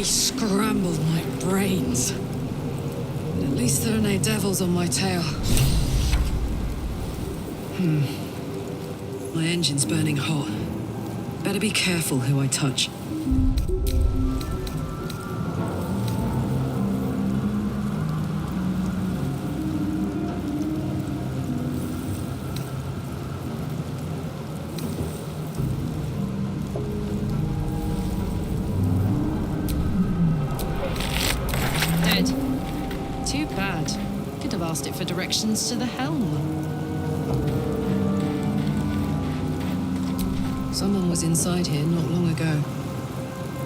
nearly scrambled my brains. But at least there are no devils on my tail. My engine's burning hot. Better be careful who I touch. Too bad. Could have asked it for directions to the helm. Someone was inside here not long ago.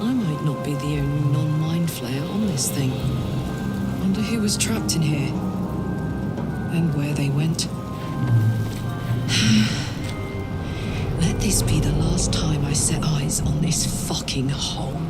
I might not be the only non-mind flayer on this thing. Wonder who was trapped in here. And where they went. Let this be the last time I set eyes on this fucking hole.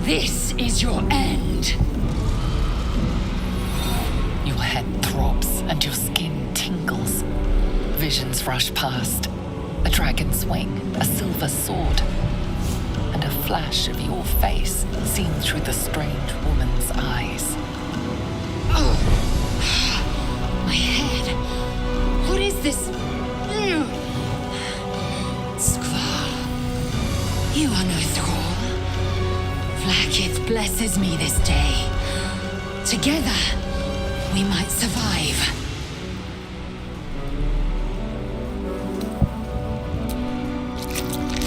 This is your end. Your head throbs and your skin tingles. Visions rush past. A dragon's wing, a silver sword, and a flash of your face seen through the strange woman's eyes. Oh, my head. What is this? Squall, you are no thrall. Blackith blesses me this day. Together, we might survive.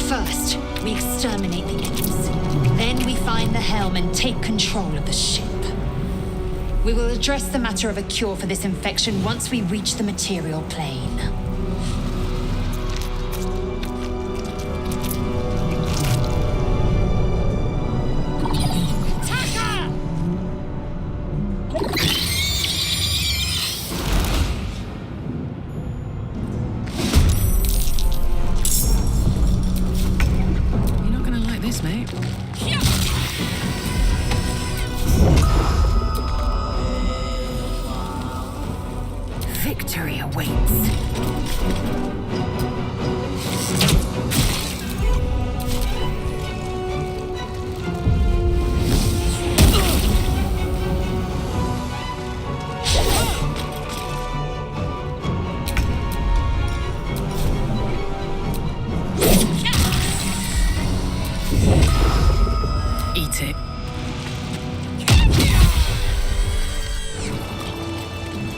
First, we exterminate the imps. Then we find the helm and take control of the ship. We will address the matter of a cure for this infection once we reach the material plane. Victory awaits. Eat it.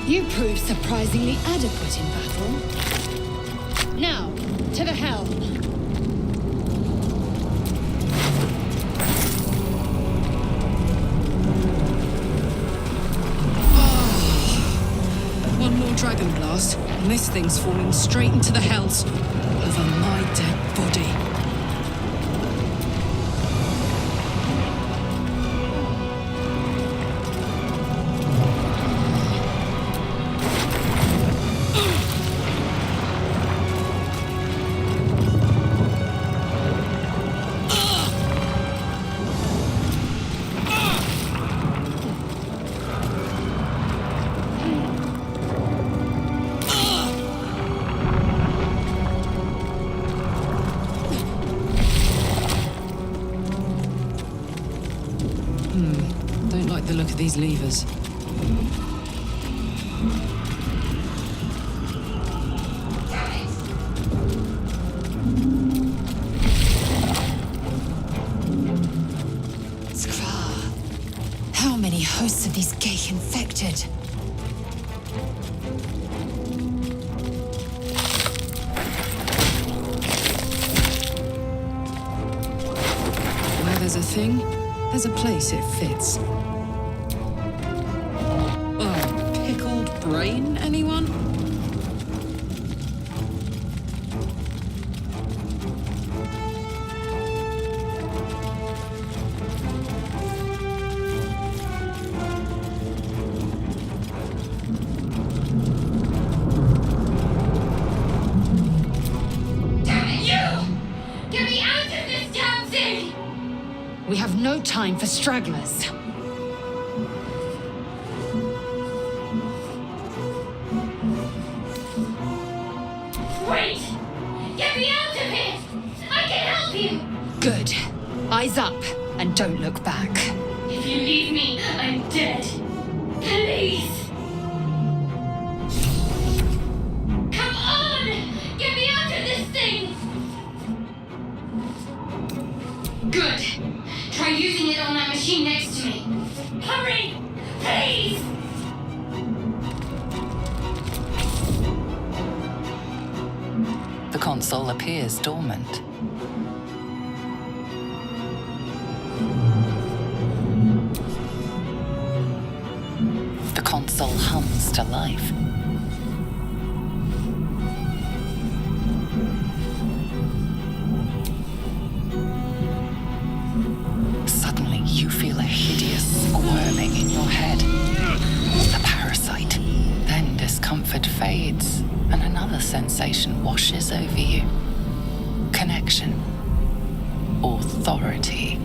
You proved surprisingly adequate in battle. Now, to the helm. One more dragon blast, and this thing's falling straight into the hells over my dead body. Don't like the look of these levers. How many hosts of these Geic infected? there's a thing, there's a place it fits. Oh, pickled brain, anyone? We have no time for stragglers. Wait! Get me out of here! I can help you! Good. Eyes up, and don't look back. If you leave me, I'm dead. Please! Come on! Get me out of this thing! Good. Try using it on that machine next to me. Hurry! Please! The console appears dormant. The console hums to life. Suddenly, you feel a hideous squirming in your head. The parasite. Then discomfort fades, and another sensation washes over you. Connection. Authority.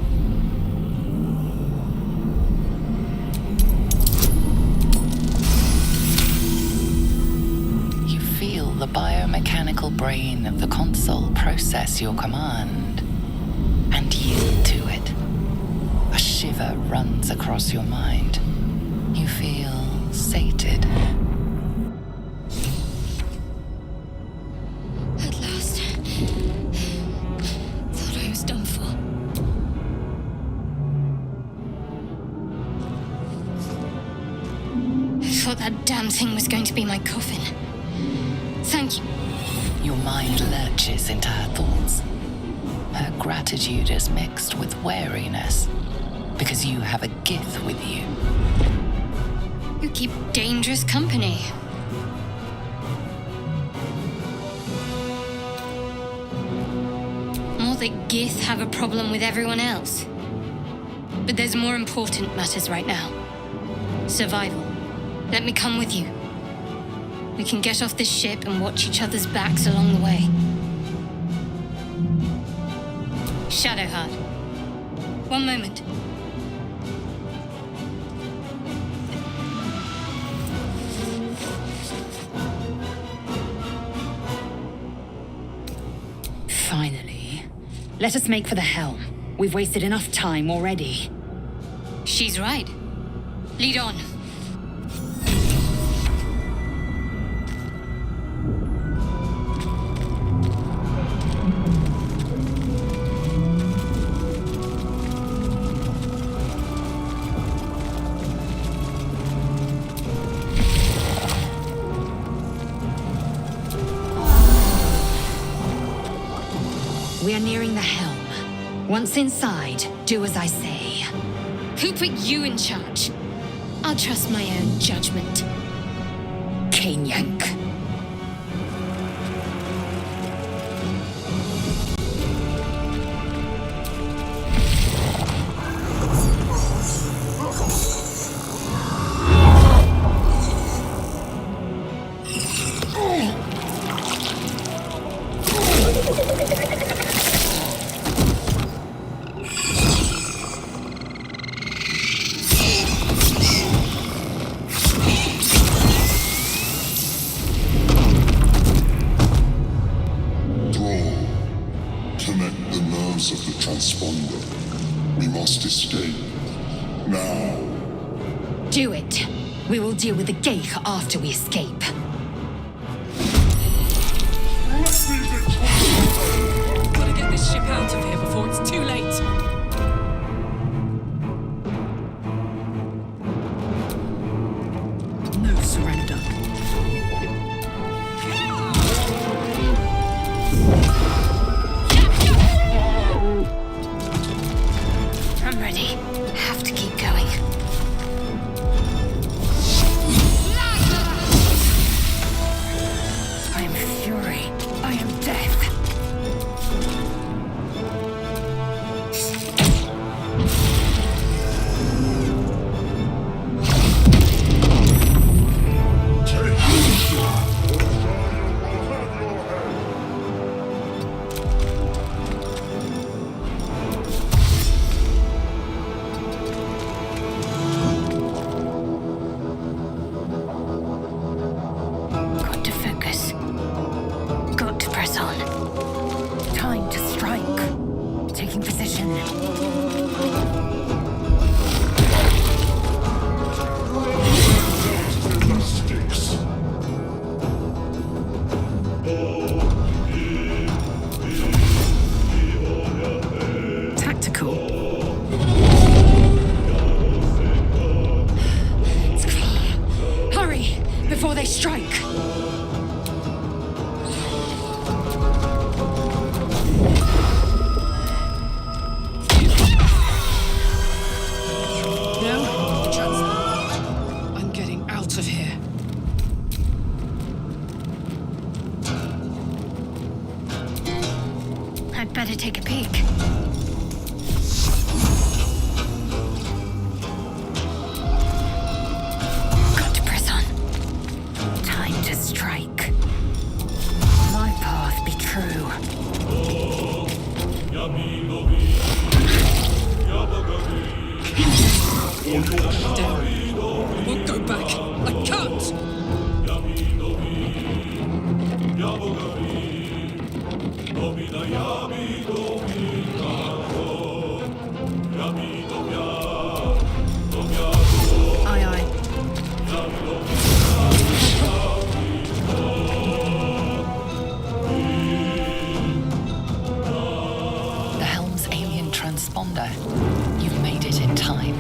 You feel the biomechanical brain of the console process your command and yield to it. A shiver runs across your mind. You feel sated. At last. Thought I was done for. I thought that damn thing was going to be my coffin. Thank you. Your mind lurches into her thoughts. Her gratitude is mixed with wariness, because you have a Gith with you. You keep dangerous company. More that Gith have a problem with everyone else. But there's more important matters right now. Survival. Let me come with you. We can get off this ship and watch each other's backs along the way. Shadowheart. One moment. Finally. Let us make for the helm. We've wasted enough time already. She's right. Lead on. We are nearing the helm. Once inside, do as I say. Who put you in charge? I'll trust my own judgment. Cane yank. Of the transponder. We must escape. Now. Do it. We will deal with the Geic after we escape. Gotta get this ship out of here before it's too late. No surrender. ready. Have to keep going. I am fury. I am death. Got to focus. Got to press on. Time to strike. Taking position. Sticks. Tactical. It's clear. Hurry before they strike. No, I'm getting out of here. I'd better take a peek. Got to press on. Time to strike. My path be true. Down. I won't go back. I can't. Aye, aye. The helm's alien transponder. You've made it in time.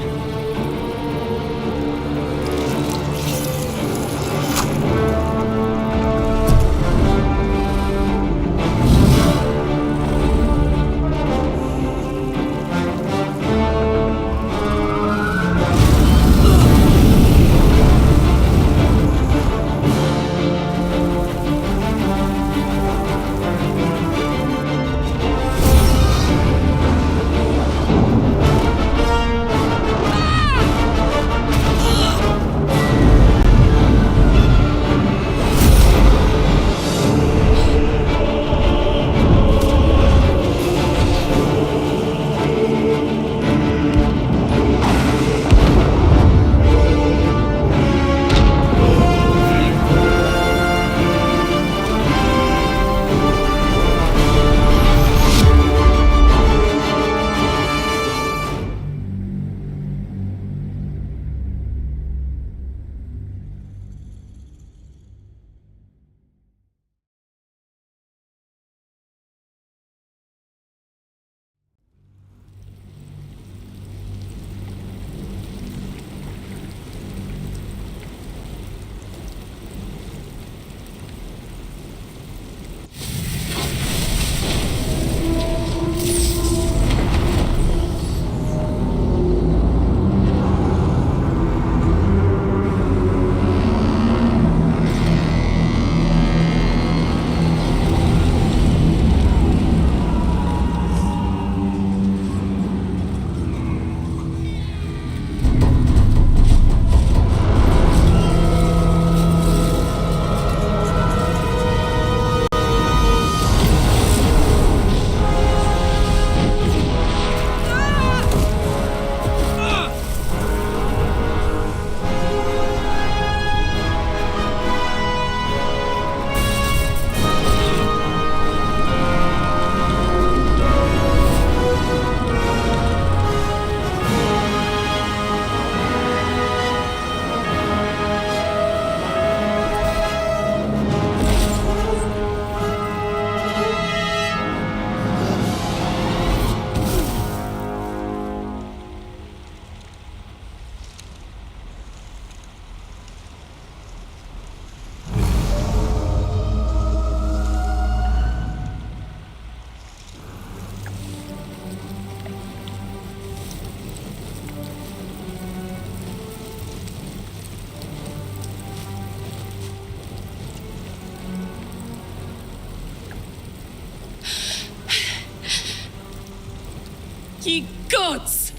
gods!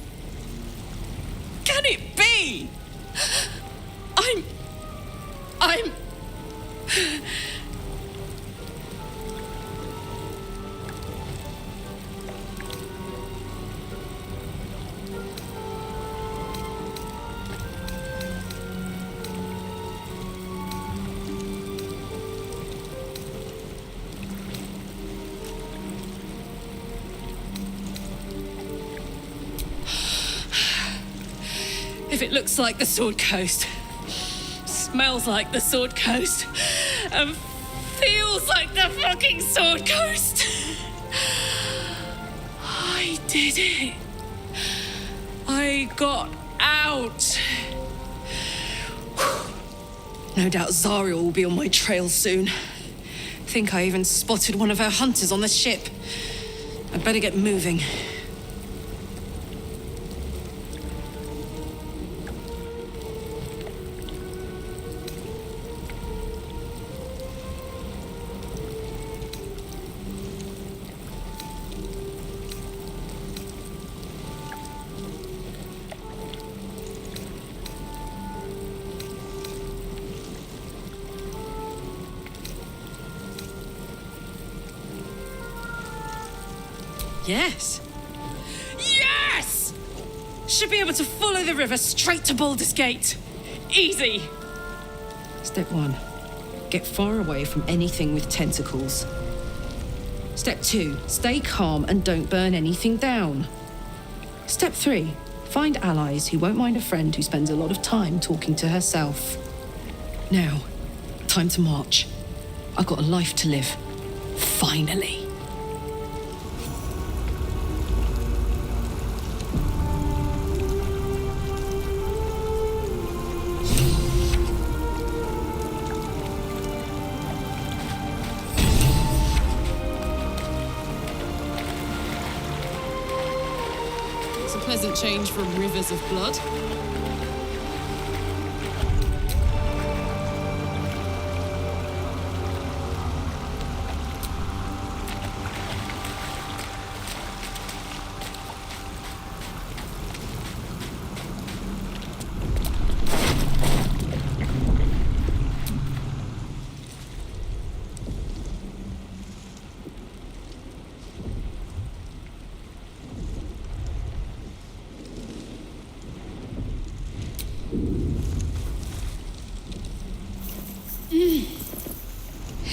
Can it be? I'm... If it looks like the Sword Coast, smells like the Sword Coast, and feels like the fucking Sword Coast, I did it. I got out. No doubt Zariel will be on my trail soon. Think I even spotted one of her hunters on the ship. I'd better get moving. Yes. Yes! Should be able to follow the river straight to Baldur's Gate. Easy. Step 1. Get far away from anything with tentacles. Step 2. Stay calm and don't burn anything down. Step 3. Find allies who won't mind a friend who spends a lot of time talking to herself. Now, time to march. I've got a life to live. Finally. Pleasant change from rivers of blood.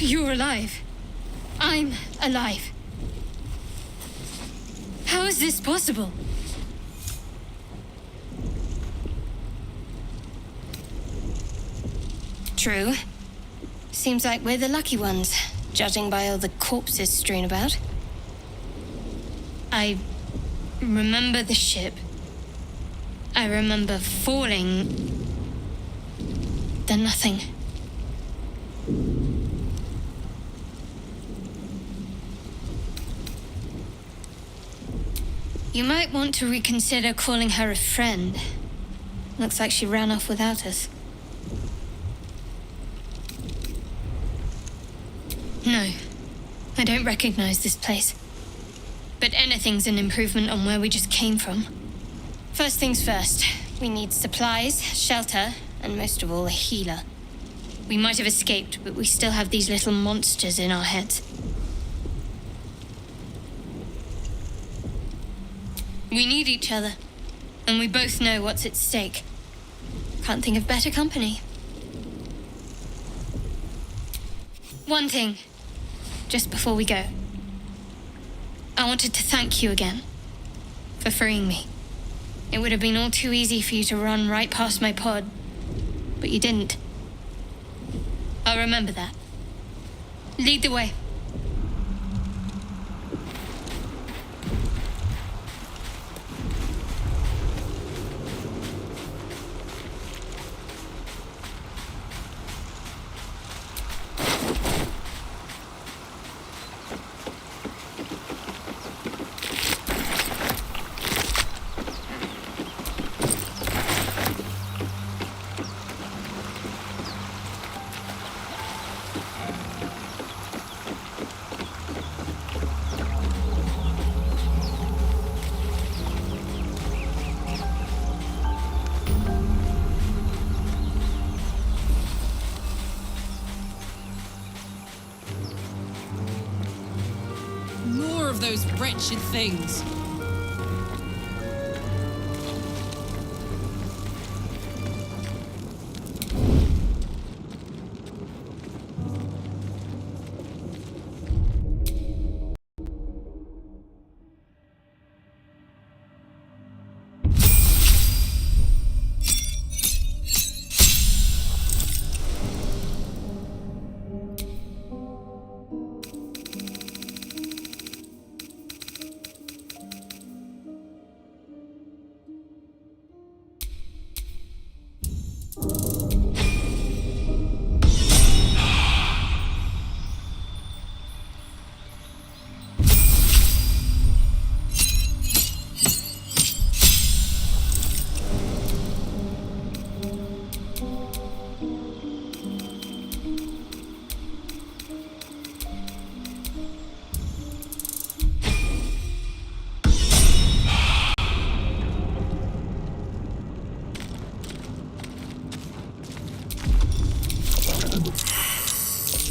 You're alive. I'm alive. How is this possible? True. Seems like we're the lucky ones, judging by all the corpses strewn about. I remember the ship. I remember falling. Then nothing. You might want to reconsider calling her a friend. Looks like she ran off without us. No, I don't recognize this place. But anything's an improvement on where we just came from. First things first, we need supplies, shelter, and most of all, a healer. We might have escaped, but we still have these little monsters in our heads. We need each other, and we both know what's at stake. Can't think of better company. One thing, just before we go. I wanted to thank you again for freeing me. It would have been all too easy for you to run right past my pod, but you didn't. I'll remember that. Lead the way. those wretched things.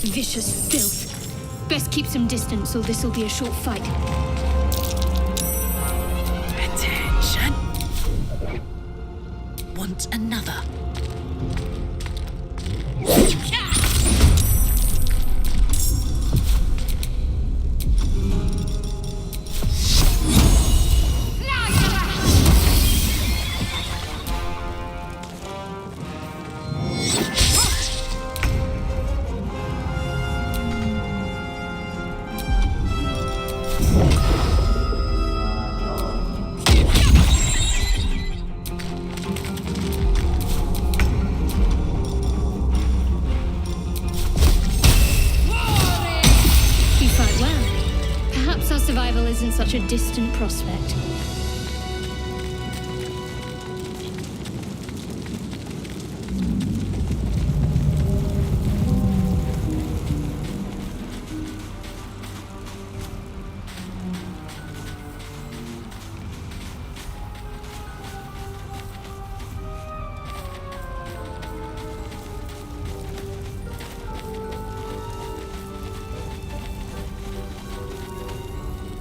Vicious filth. Best keep some distance, or this'll be a short fight. Attention. Want another? Survival isn't such a distant prospect.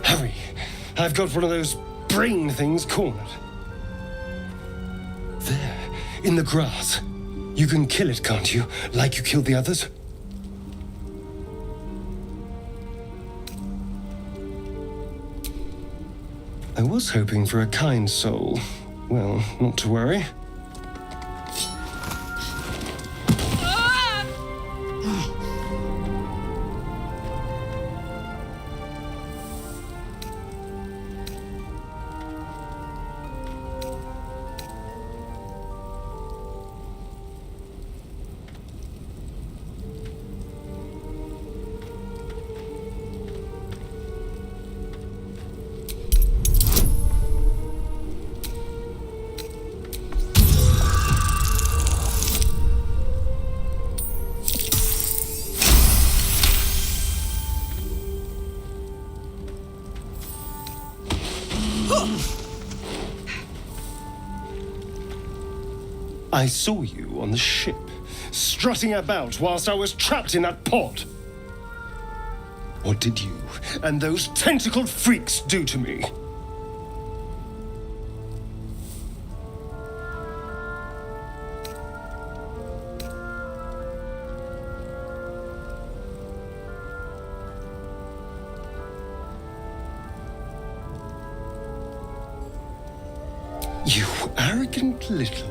Hurry! I've got one of those brain things cornered. There, in the grass. You can kill it, can't you? Like you killed the others? I was hoping for a kind soul. Well, not to worry. I saw you on the ship, strutting about whilst I was trapped in that pod. What did you and those tentacled freaks do to me? You arrogant little...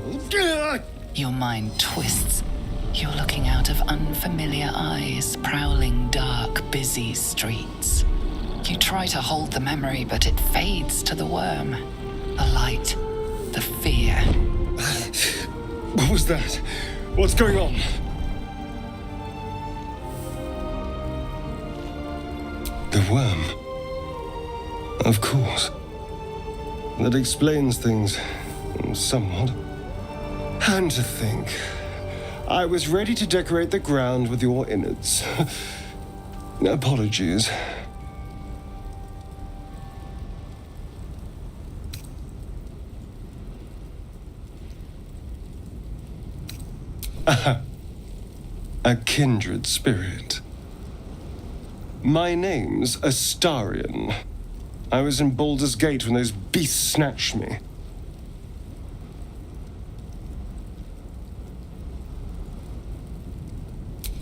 Your mind twists. You're looking out of unfamiliar eyes, prowling dark, busy streets. You try to hold the memory, but it fades to the worm. The light, the fear. What was that? What's going on? The worm. Of course. That explains things, somewhat. And to think, I was ready to decorate the ground with your innards. Apologies. A kindred spirit. My name's Astarion. I was in Baldur's Gate when those beasts snatched me.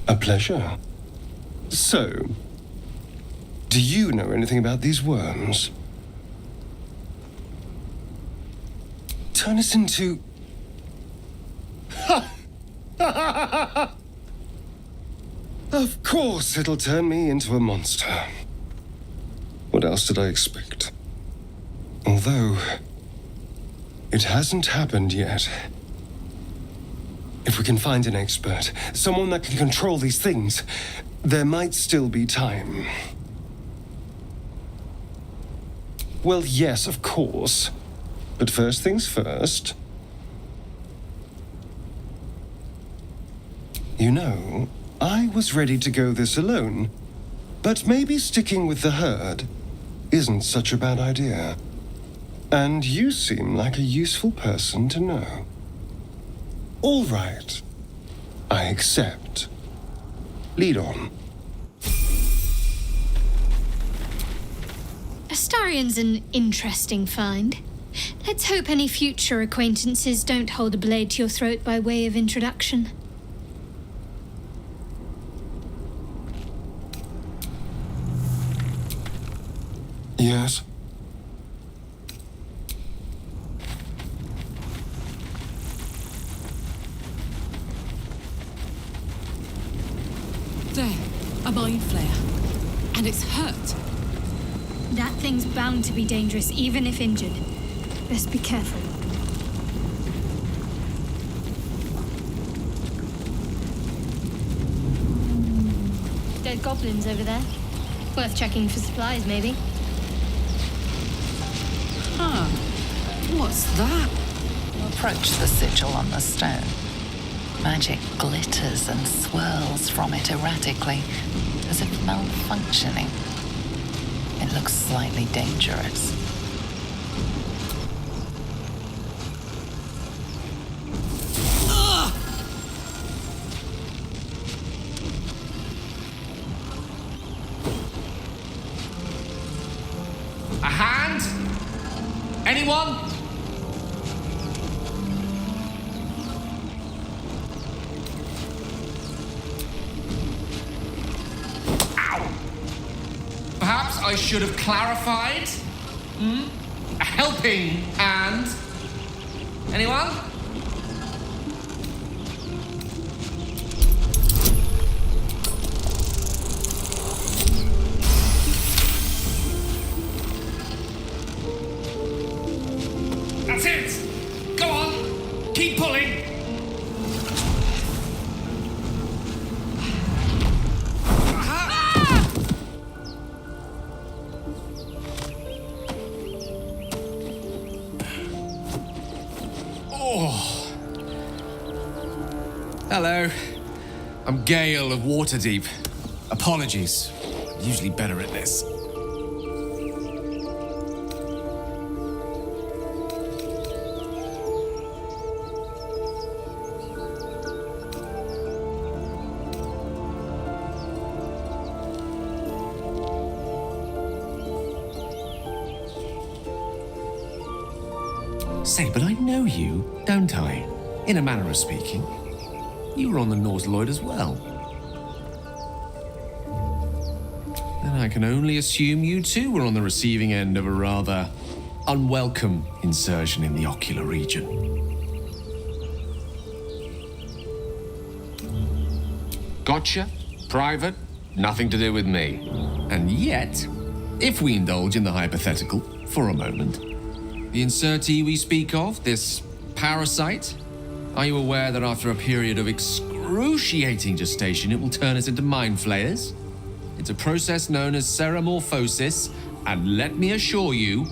A pleasure. So, do you know anything about these worms? Turn us into... Of course it'll turn me into a monster. What else did I expect? Although, it hasn't happened yet. If we can find an expert, someone that can control these things, there might still be time. Well, yes, of course. But first things first. You know, I was ready to go this alone, but maybe sticking with the herd isn't such a bad idea. And you seem like a useful person to know. All right. I accept. Lead on. Astarion's an interesting find. Let's hope any future acquaintances don't hold a blade to your throat by way of introduction. Yes? There, a mind flare. And it's hurt. That thing's bound to be dangerous, even if injured. Best be careful. Dead goblins over there. Worth checking for supplies, maybe. Huh. What's that? You approach the sigil on the stone. Magic glitters and swirls from it erratically, as if malfunctioning. It looks slightly dangerous. A hand? Anyone? Ow! Perhaps I should have clarified? A helping hand? Anyone? That's it! Go on! Keep pulling! Oh. Hello. I'm Gale of Waterdeep. Apologies. Usually better at this. Say, but I know you, don't I? In a manner of speaking. You were on the Nautiloid as well. Then I can only assume you too were on the receiving end of a rather unwelcome insertion in the ocular region. Gotcha. Private. Nothing to do with me. And yet, if we indulge in the hypothetical for a moment, the insertee we speak of, this parasite, are you aware that after a period of excruciating gestation, it will turn us into mind flayers? It's a process known as ceremorphosis, and let me assure you,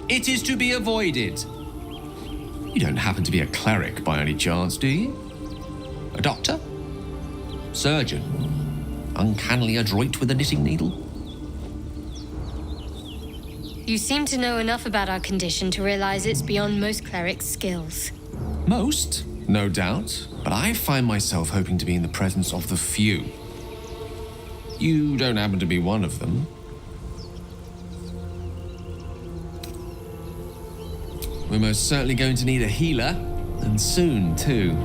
it is to be avoided. You don't happen to be a cleric by any chance, do you? A doctor? Surgeon? Uncannily adroit with a knitting needle? You seem to know enough about our condition to realize it's beyond most clerics' skills. Most, no doubt, but I find myself hoping to be in the presence of the few. You don't happen to be one of them. we're most certainly going to need a healer, and soon too.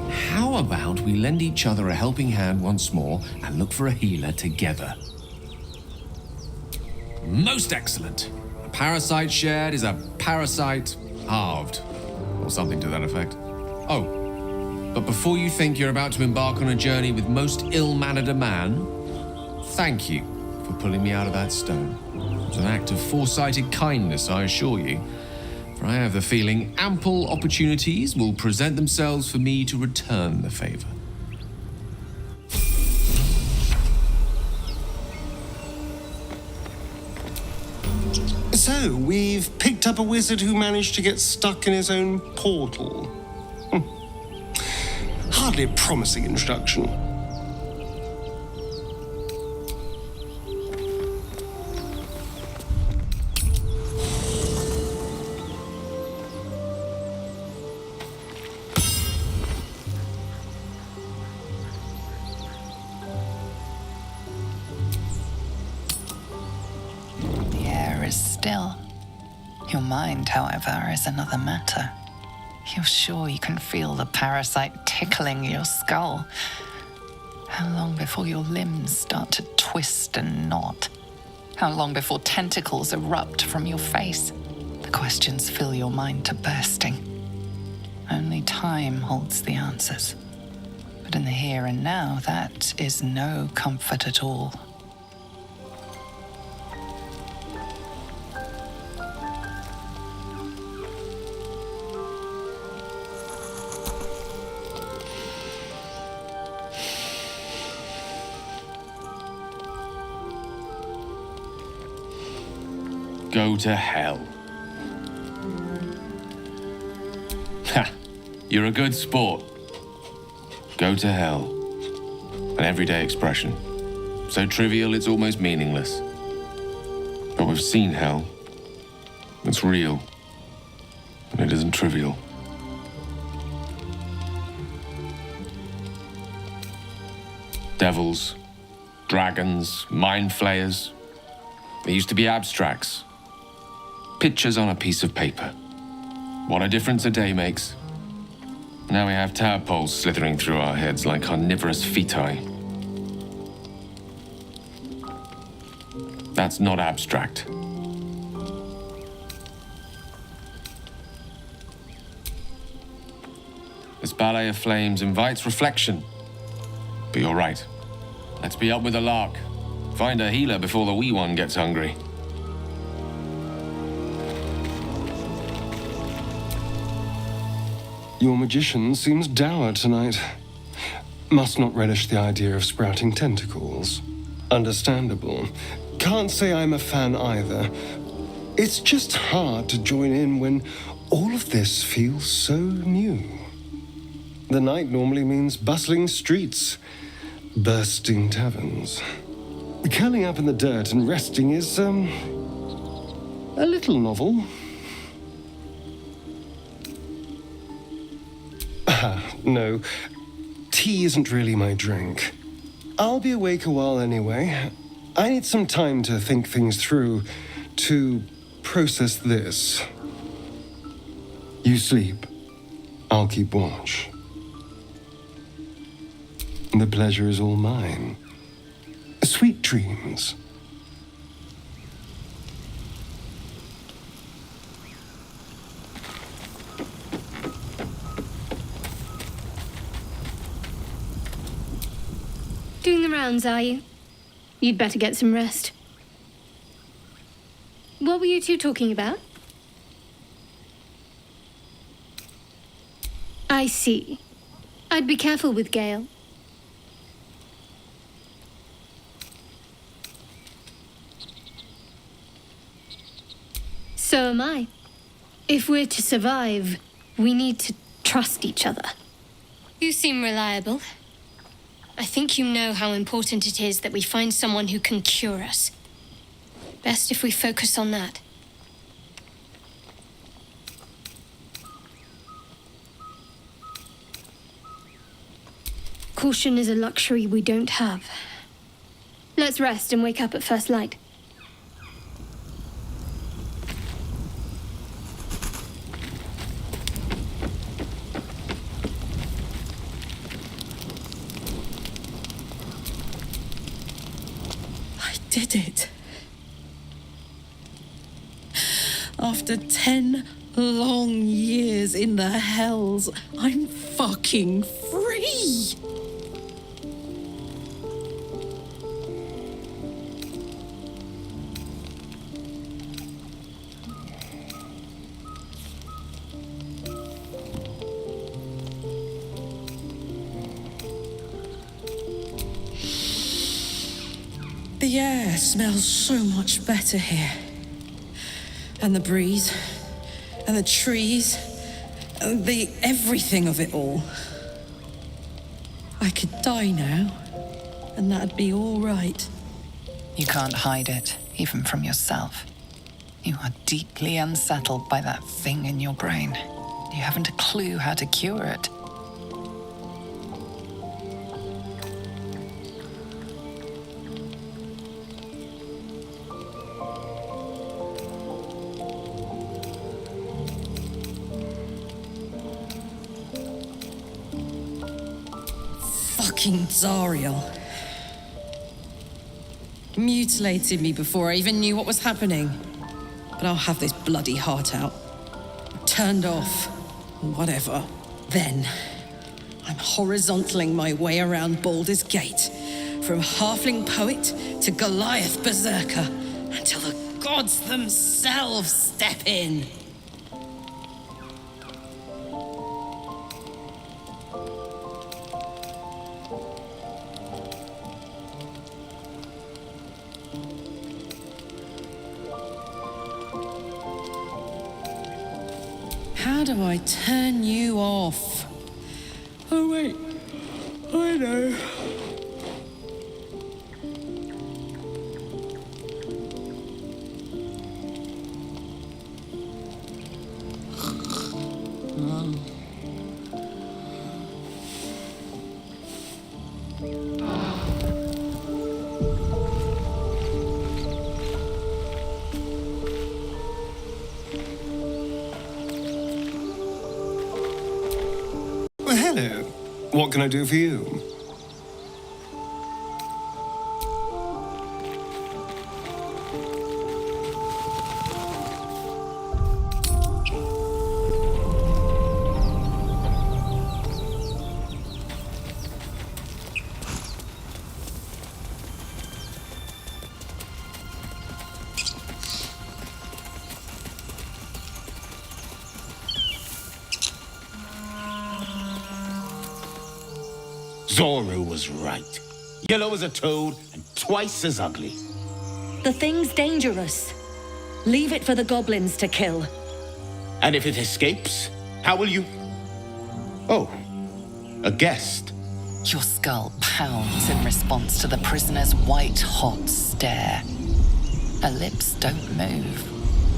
How about we lend each other a helping hand once more and look for a healer together? Most excellent. A parasite shared is a parasite halved, or something to that effect. Oh, but before you think you're about to embark on a journey with most ill-mannered a man, thank you for pulling me out of that stone. It was an act of foresighted kindness, I assure you. For I have the feeling ample opportunities will present themselves for me to return the favor. So, we've picked up a wizard who managed to get stuck in his own portal. Hardly a promising introduction. Still. Your mind, however, is another matter. You're sure you can feel the parasite tickling your skull? How long before your limbs start to twist and knot? How long before tentacles erupt from your face? The questions fill your mind to bursting. Only time holds the answers. But in the here and now, that is no comfort at all. Go to hell. Ha! You're a good sport. Go to hell. An everyday expression. So trivial it's almost meaningless. But we've seen hell. It's real. And it isn't trivial. Devils, dragons, mind flayers. They used to be abstracts. Pictures on a piece of paper. What a difference a day makes. Now we have tadpoles slithering through our heads like carnivorous feti. That's not abstract. This ballet of flames invites reflection. But you're right. Let's be up with the lark. Find a healer before the wee one gets hungry. Your magician seems dour tonight. Must not relish the idea of sprouting tentacles. Understandable. Can't say I'm a fan either. It's just hard to join in when all of this feels so new. The night normally means bustling streets, bursting taverns. Curling up in the dirt and resting is, a little novel. No, tea isn't really my drink. I'll be awake a while anyway. I need some time to think things through, to process this. You sleep. I'll keep watch. The pleasure is all mine. Sweet dreams. Doing the rounds, are you? You'd better get some rest. What were you two talking about? I see. I'd be careful with Gale. So am I. If we're to survive, we need to trust each other. You seem reliable. I think you know how important it is that we find someone who can cure us. Best if we focus on that. Caution is a luxury we don't have. Let's rest and wake up at first light. did it. After 10 long years in the hells, I'm fucking free! The air smells so much better here. And the breeze, and the trees, and the everything of it all. I could die now, and that'd be all right. You can't hide it, even from yourself. You are deeply unsettled by that thing in your brain. You haven't a clue how to cure it. Fucking Zariel. Mutilated me before I even knew what was happening. But I'll have this bloody heart out. Turned off. Whatever. Then, I'm horizontaling my way around Baldur's Gate. From halfling poet to Goliath berserker. Until the gods themselves step in. How do I turn you off? Oh, wait. I know. Well, hello. What can I do for you? Zoru was right. Yellow as a toad and twice as ugly. The thing's dangerous. Leave it for the goblins to kill. And if it escapes, how will you... Oh, a guest. Your skull pounds in response to the prisoner's white-hot stare. Her lips don't move,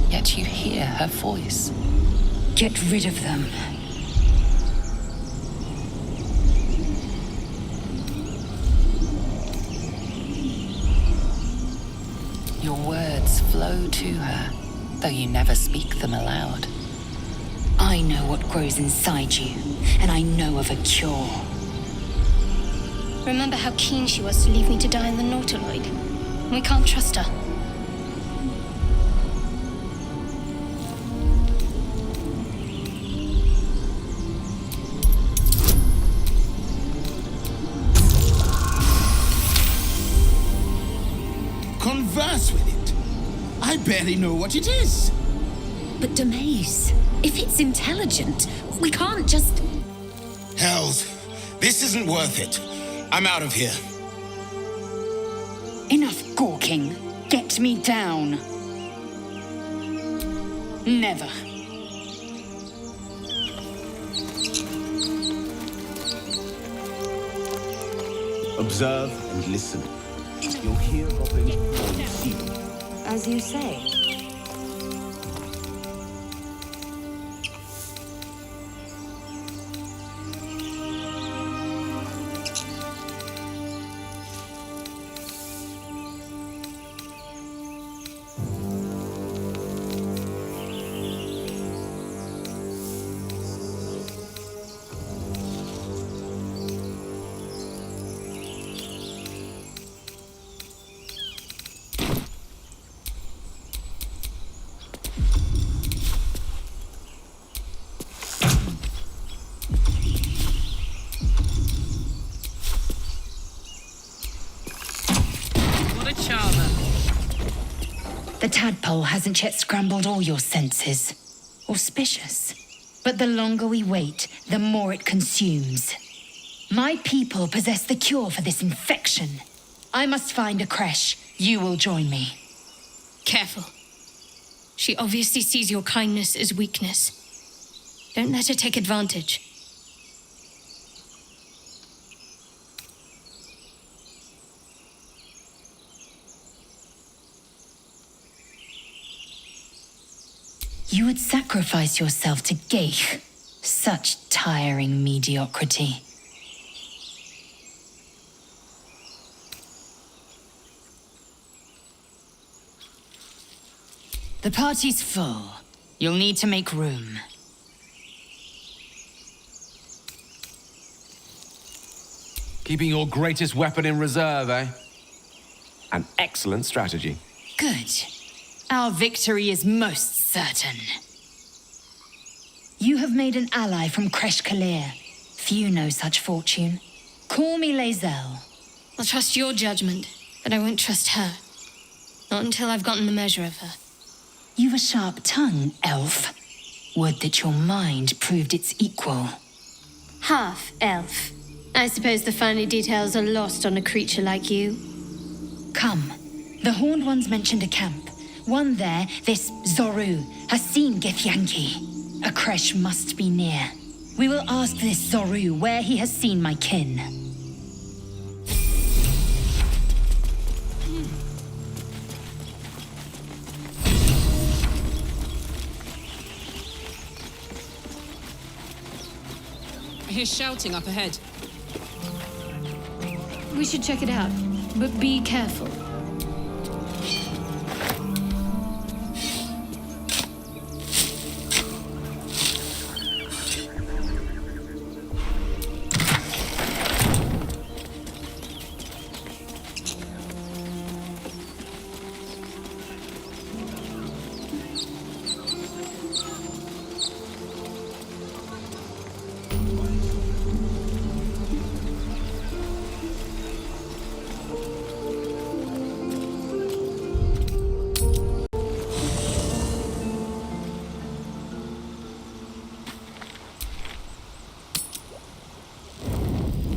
yet you hear her voice. Get rid of them. Your words flow to her, though you never speak them aloud. I know what grows inside you, and I know of a cure. Remember how keen she was to leave me to die in the Nautiloid? We can't trust her. Converse with it. I barely know what it is. But Demaze, if it's intelligent, we can't just... Hells, this isn't worth it. I'm out of here. Enough gawking. Get me down. Never. Observe and listen. You'll hear goblins before you see them. As you say. The tadpole hasn't yet scrambled all your senses. Auspicious. But the longer we wait, the more it consumes. My people possess the cure for this infection. I must find a creche. You will join me. Careful. She obviously sees your kindness as weakness. Don't let her take advantage. You would sacrifice yourself to Geicht. Such tiring mediocrity. The party's full. You'll need to make room. Keeping your greatest weapon in reserve, eh? An excellent strategy. Good. Our victory is most certain. You have made an ally from Creche Kalir. Few know such fortune. Call me Lae'zel. I'll trust your judgment, but I won't trust her. Not until I've gotten the measure of her. You've a sharp tongue, elf. Would that your mind proved its equal. Half elf. I suppose the finer details are lost on a creature like you. Come. The Horned Ones mentioned a camp. One there, this Zoru, has seen Githyanki. A creche must be near. We will ask this Zoru where he has seen my kin. I hear shouting up ahead. We should check it out, but be careful.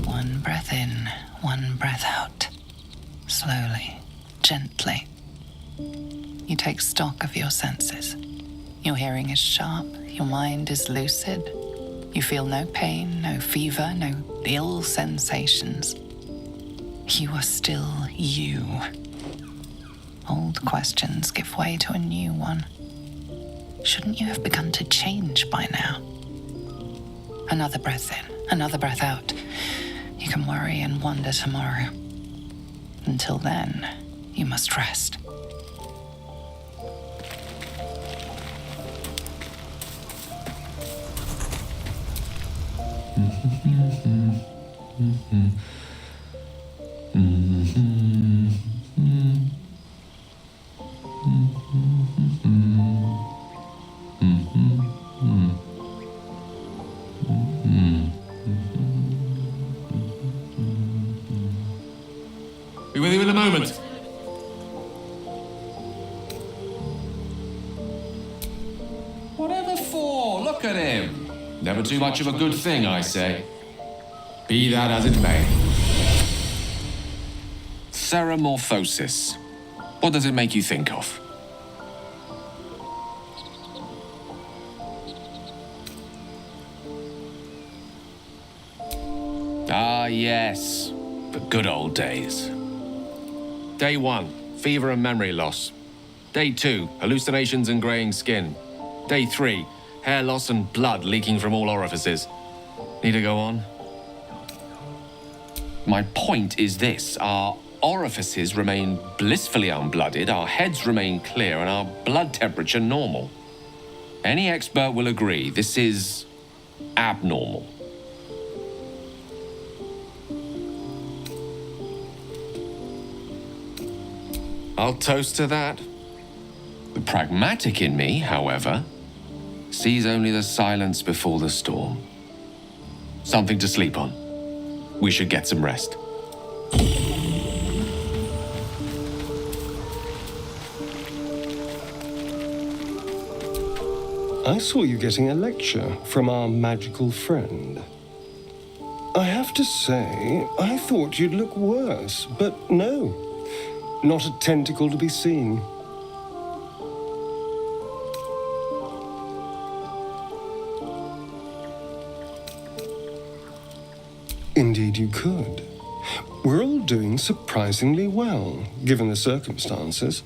One breath in, one breath out. Slowly, gently. You take stock of your senses. Your hearing is sharp, your mind is lucid. You feel no pain, no fever, no ill sensations. You are still you. Old questions give way to a new one. Shouldn't you have begun to change by now? Another breath in, another breath out. You can worry and wonder tomorrow. Until then, you must rest. Be with you in a moment. Whatever for? Look at him. Never too much of a good thing, I say. Be that as it may. Ceramorphosis. What does it make you think of? Ah, yes. The good old days. Day 1, fever and memory loss. Day 2, hallucinations and graying skin. Day 3, hair loss and blood leaking from all orifices. Need to go on? My point is this. Our orifices remain blissfully unblooded, our heads remain clear, and our blood temperature normal. Any expert will agree this is abnormal. I'll toast to that. The pragmatic in me, however, sees only the silence before the storm. Something to sleep on. We should get some rest. I saw you getting a lecture from our magical friend. I have to say, I thought you'd look worse, but no. Not a tentacle to be seen. Indeed you could. We're all doing surprisingly well, given the circumstances.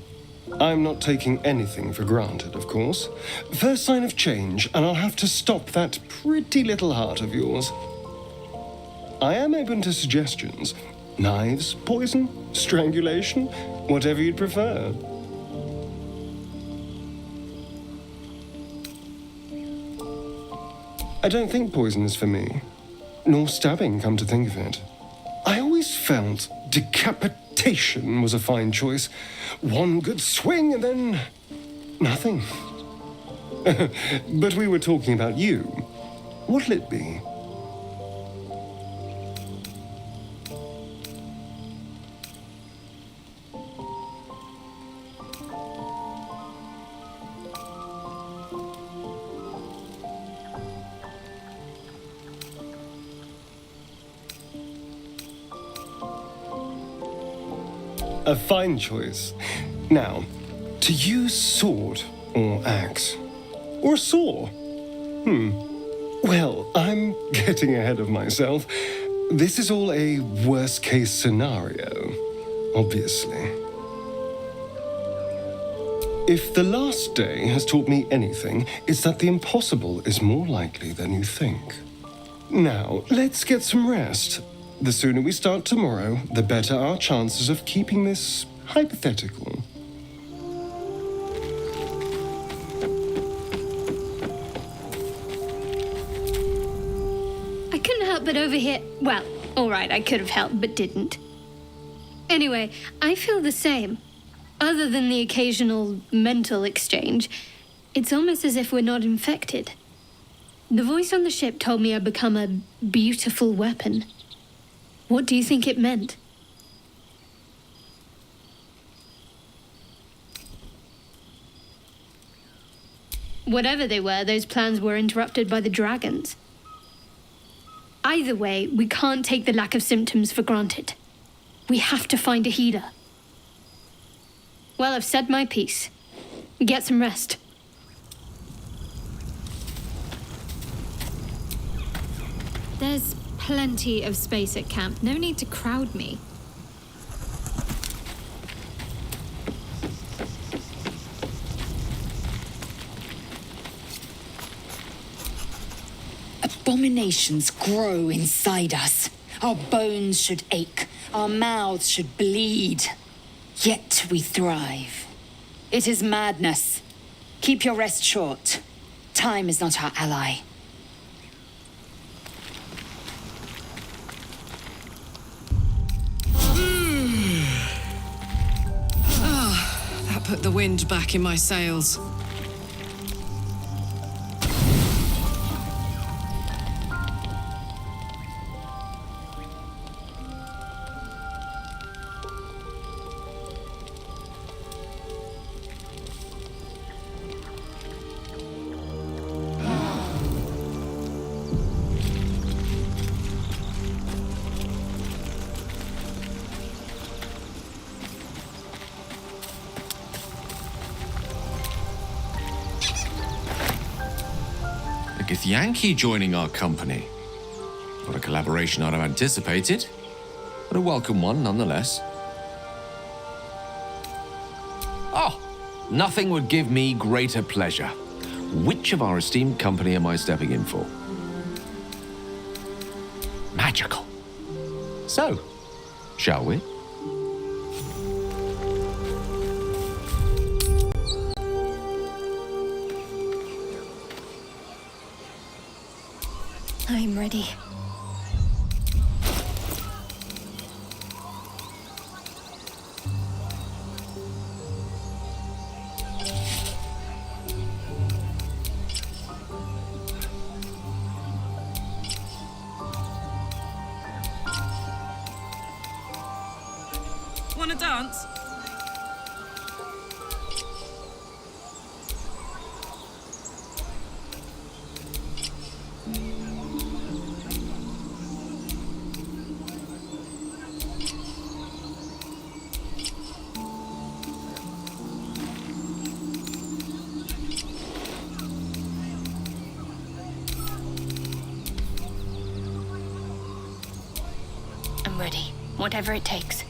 I'm not taking anything for granted, of course. First sign of change, and I'll have to stop that pretty little heart of yours. I am open to suggestions. Knives, poison, strangulation, whatever you'd prefer. I don't think poison is for me. Nor stabbing, come to think of it. I always felt decapitation was a fine choice. One good swing and then nothing. But we were talking about you. What'll it be? A fine choice. Now, to use sword or axe or saw. Well, I'm getting ahead of myself. This is all a worst-case scenario, obviously. If the last day has taught me anything, it's that the impossible is more likely than you think. Now, let's get some rest. The sooner we start tomorrow, the better our chances of keeping this hypothetical. I couldn't help but overhear. Well, alright, I could have helped, but didn't. Anyway, I feel the same. Other than the occasional mental exchange, it's almost as if we're not infected. The voice on the ship told me I'd become a beautiful weapon. What do you think it meant? Whatever they were, those plans were interrupted by the dragons. Either way, we can't take the lack of symptoms for granted. We have to find a healer. Well, I've said my piece. Get some rest. There's plenty of space at camp. No need to crowd me. Abominations grow inside us. Our bones should ache. Our mouths should bleed. Yet we thrive. It is madness. Keep your rest short. Time is not our ally. That put the wind back in my sails. Yankee joining our company. Not a collaboration I'd have anticipated, but a welcome one nonetheless. Oh, nothing would give me greater pleasure. Which of our esteemed company am I stepping in for? Magical. So, shall we? I'm ready. Wanna dance? I'm ready. Whatever it takes.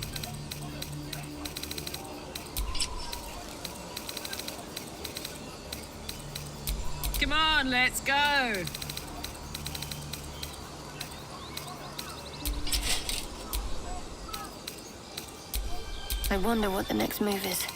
Come on, let's go. I wonder what the next move is.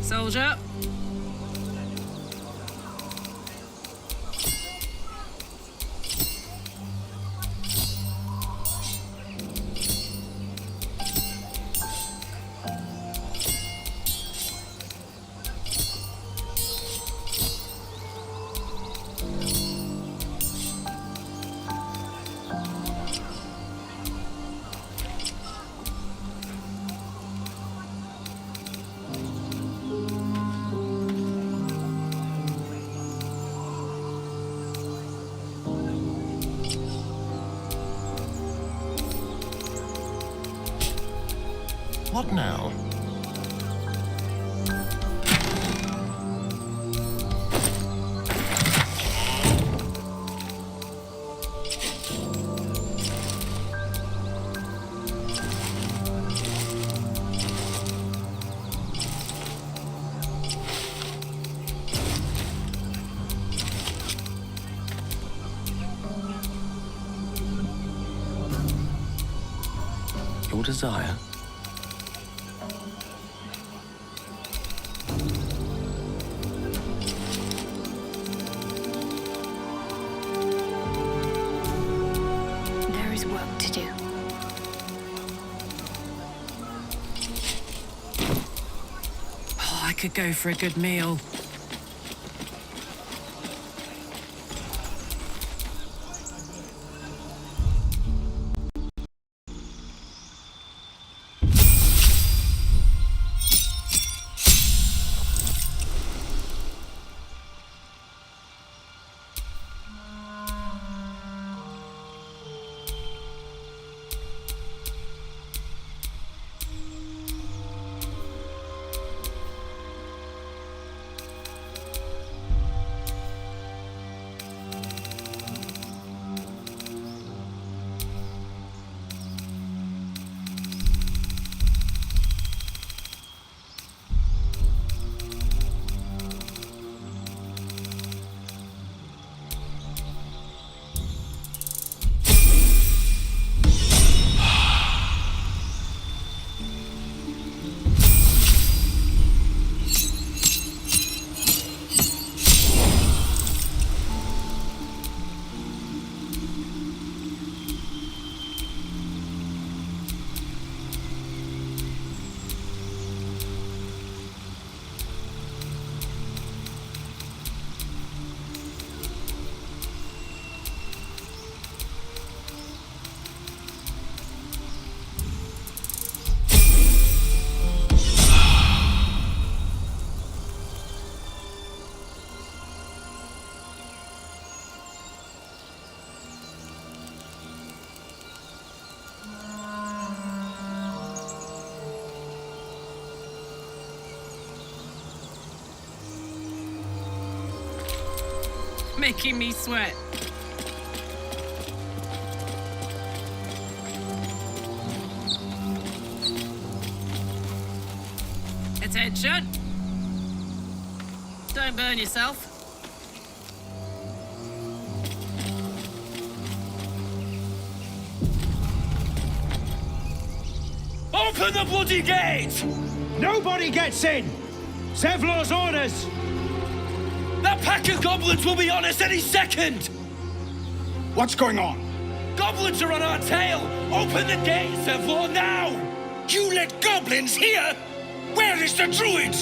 Soldier. What now? Your desire? There is work to do. Oh, I could go for a good meal. Making me sweat. Attention! Don't burn yourself. Open the bloody gate! Nobody gets in! Zevlor's orders! That pack of goblins will be on us any second! What's going on? Goblins are on our tail! Open the gate, Zevlor, now! You let goblins here? Where is the druid?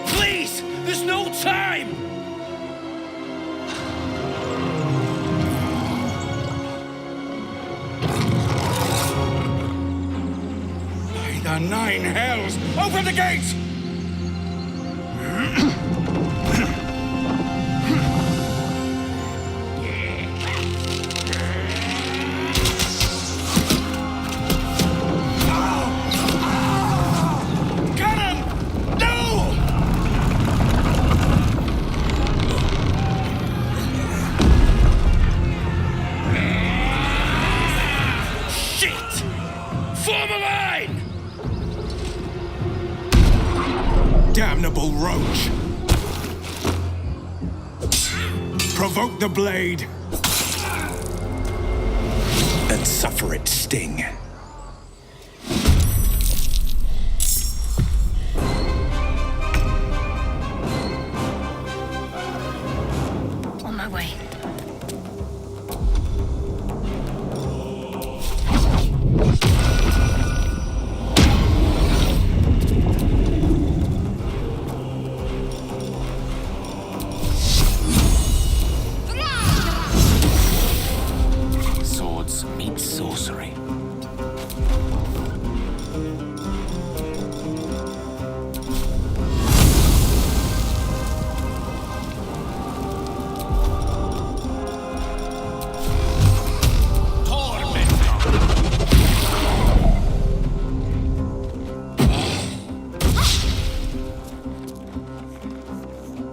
Please! There's no time! nine hells! Open the gates! Damnable roach! Provoke the blade and suffer its sting. On my way. Sorcery.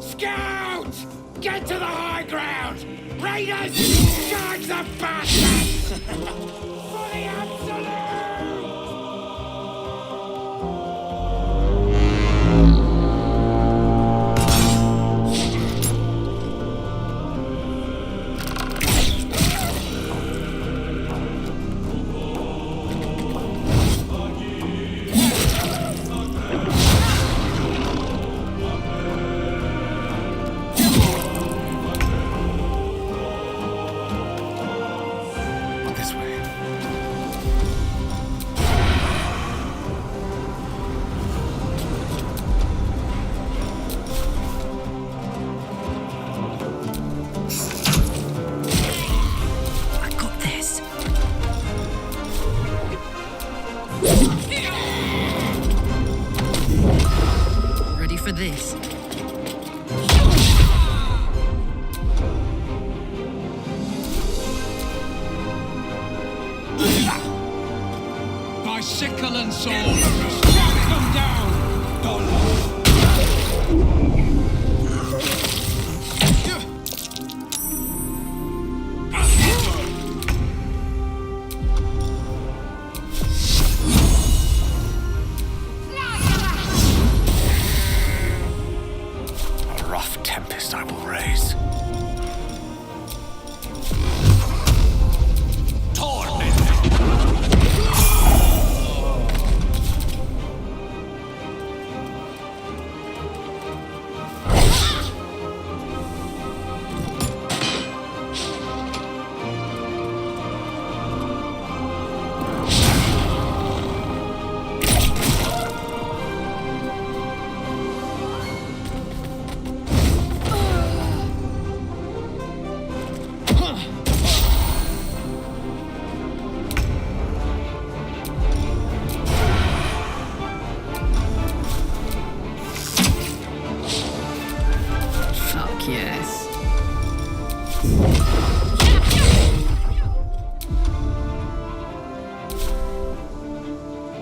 Scout! Get to the high ground! Raiders! Charge the bastards! For the absolute! This. By sickle and sword, strike them down! Tempest I will raise.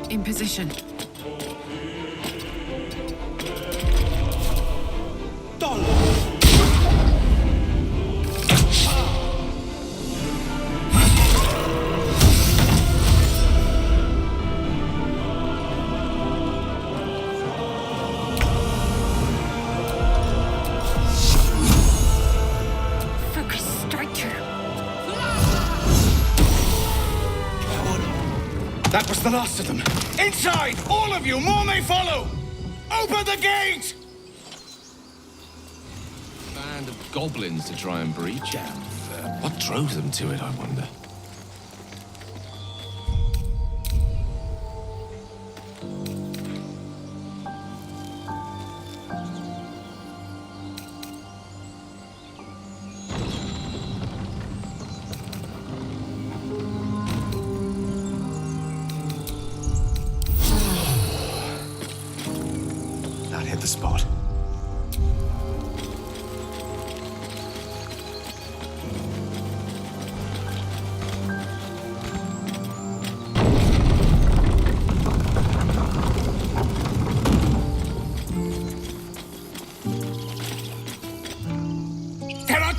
In position. That was the last of them. Inside! All of you! More may follow! Open the gate! Band of goblins to try and breach. What drove them to it, I wonder?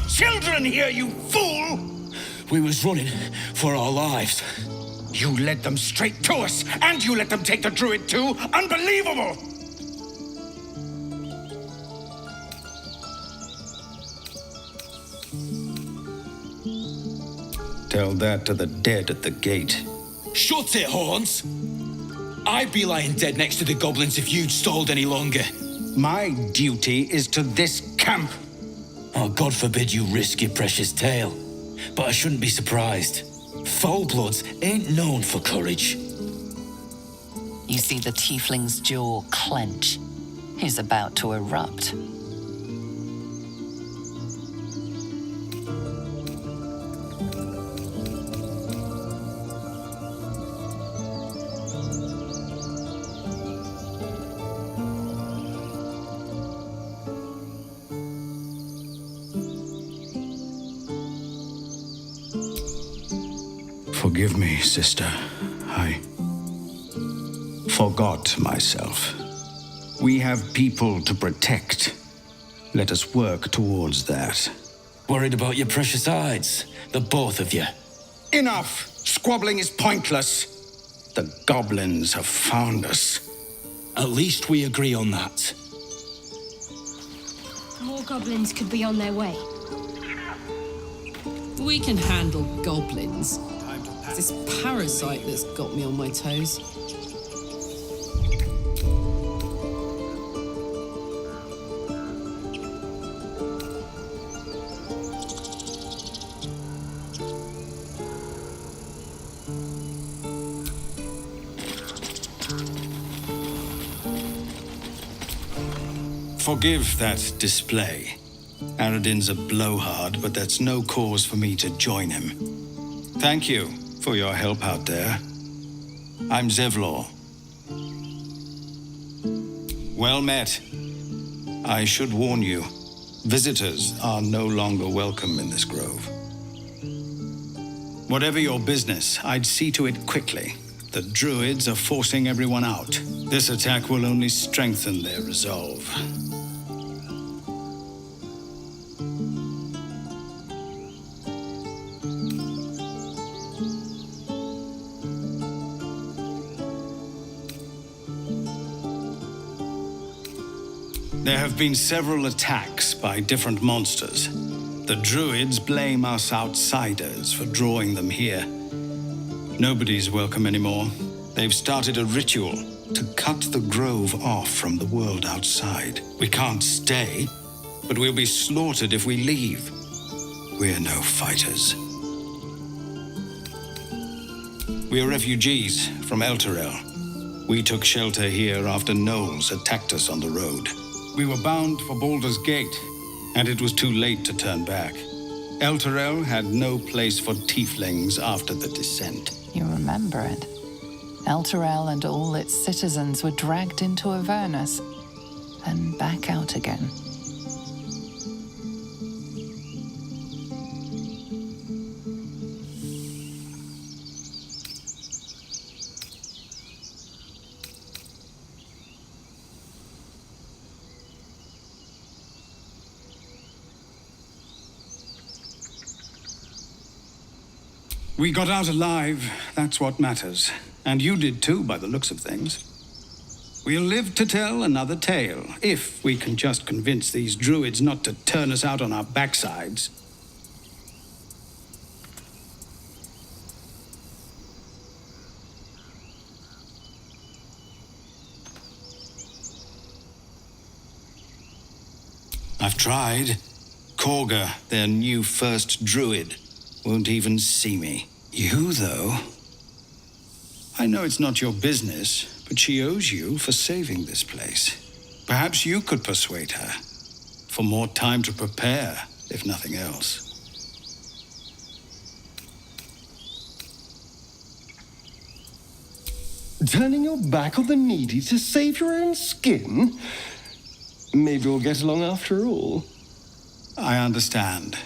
children here, you fool! We was running for our lives. You led them straight to us, and you let them take the druid too? Unbelievable! Tell that to the dead at the gate. Shut it, Horns! I'd be lying dead next to the goblins if you'd stalled any longer. My duty is to this camp. Oh, God forbid you risk your precious tail. But I shouldn't be surprised. Foulbloods ain't known for courage. You see the tiefling's jaw clench. He's about to erupt. Forgive me, sister. I forgot myself. We have people to protect. Let us work towards that. Worried about your precious hides, the both of you. Enough! Squabbling is pointless. The goblins have found us. At least we agree on that. More goblins could be on their way. We can handle goblins. It's this parasite that's got me on my toes. Forgive that display. Aradin's a blowhard, but that's no cause for me to join him. Thank you for your help out there. I'm Zevlor. Well met. I should warn you, visitors are no longer welcome in this grove. Whatever your business, I'd see to it quickly. The druids are forcing everyone out. This attack will only strengthen their resolve. There have been several attacks by different monsters. The druids blame us outsiders for drawing them here. Nobody's welcome anymore. They've started a ritual to cut the grove off from the world outside. We can't stay, but we'll be slaughtered if we leave. We're no fighters. We're refugees from Elturel. We took shelter here after gnolls attacked us on the road. We were bound for Baldur's Gate, and it was too late to turn back. Elturel had no place for tieflings after the descent. You remember it. Elturel and all its citizens were dragged into Avernus, and back out again. We got out alive, that's what matters. And you did too, by the looks of things. We'll live to tell another tale, if we can just convince these druids not to turn us out on our backsides. I've tried. Korga, their new first druid, won't even see me. You, though? I know it's not your business, but she owes you for saving this place. Perhaps you could persuade her. For more time to prepare, if nothing else. Turning your back on the needy to save your own skin? Maybe we'll get along after all. I understand.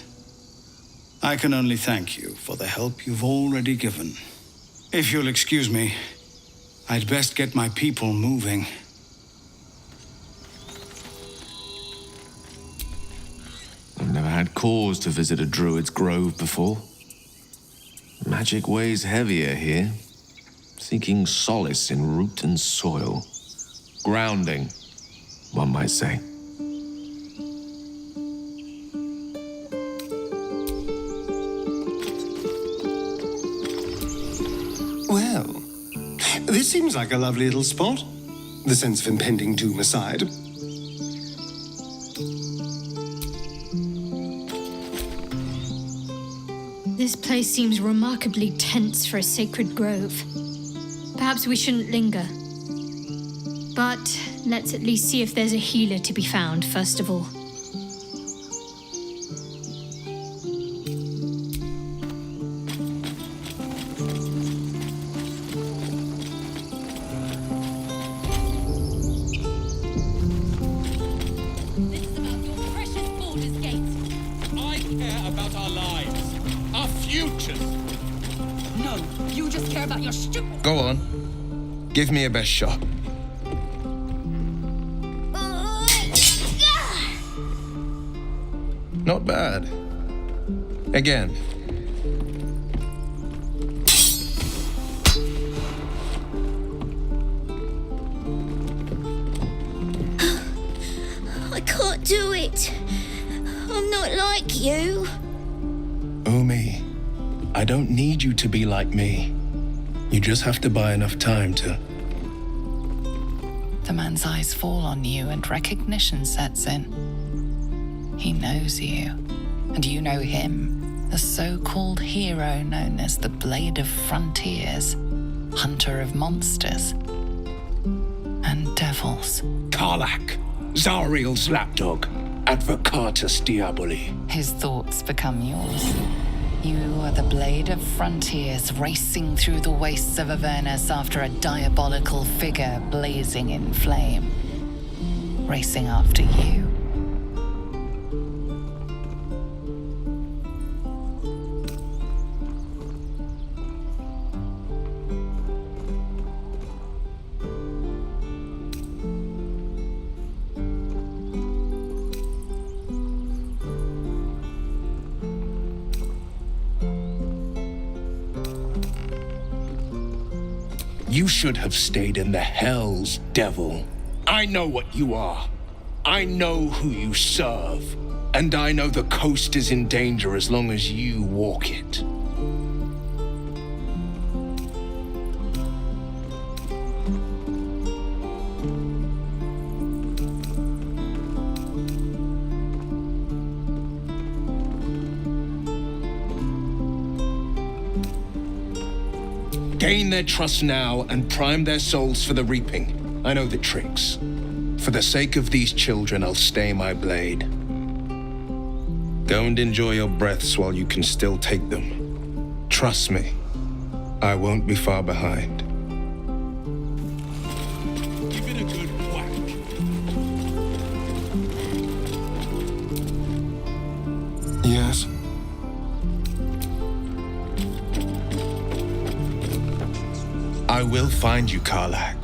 I can only thank you for the help you've already given. If you'll excuse me, I'd best get my people moving. I've never had cause to visit a druid's grove before. Magic weighs heavier here, seeking solace in root and soil. Grounding, one might say. Well, this seems like a lovely little spot. The sense of impending doom aside. This place seems remarkably tense for a sacred grove. Perhaps we shouldn't linger. But let's at least see if there's a healer to be found, first of all. This is about your precious borders, Gate. I care about our lives, our futures. No, you just care about your stupid... Go on. Give me your best shot. Not bad. Again. I can't do it. I'm not like you. Umi, I don't need you to be like me. You just have to buy enough time to... The man's eyes fall on you and recognition sets in. He knows you, and you know him, the so-called hero known as the Blade of Frontiers, hunter of monsters and devils. Kарлach, Zariel's lapdog, Advocatus Diaboli. His thoughts become yours. You are the Blade of Frontiers racing through the wastes of Avernus after a diabolical figure blazing in flame. Racing after you. You should have stayed in the hells, devil. I know what you are. I know who you serve. And I know the coast is in danger as long as you walk it. Gain their trust now and prime their souls for the reaping. I know the tricks. For the sake of these children, I'll stay my blade. Go and enjoy your breaths while you can still take them. Trust me, I won't be far behind. Give it a good whack. Yes. I will find you, Kарлach,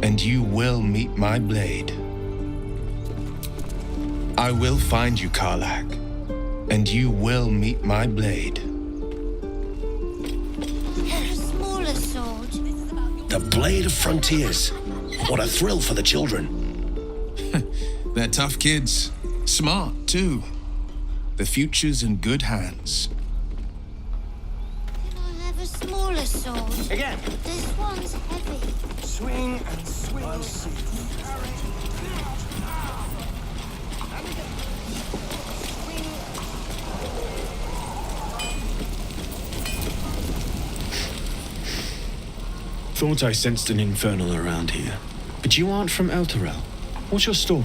and you will meet my blade. I will find you, Kарлach, and you will meet my blade. A smaller sword. The Blade of Frontiers. What a thrill for the children. They're tough kids. Smart, too. The future's in good hands. Can I have a smaller sword? Again. This one's heavy. Swing and swing. I see. Thought I sensed an infernal around here. But you aren't from Elturel. What's your story?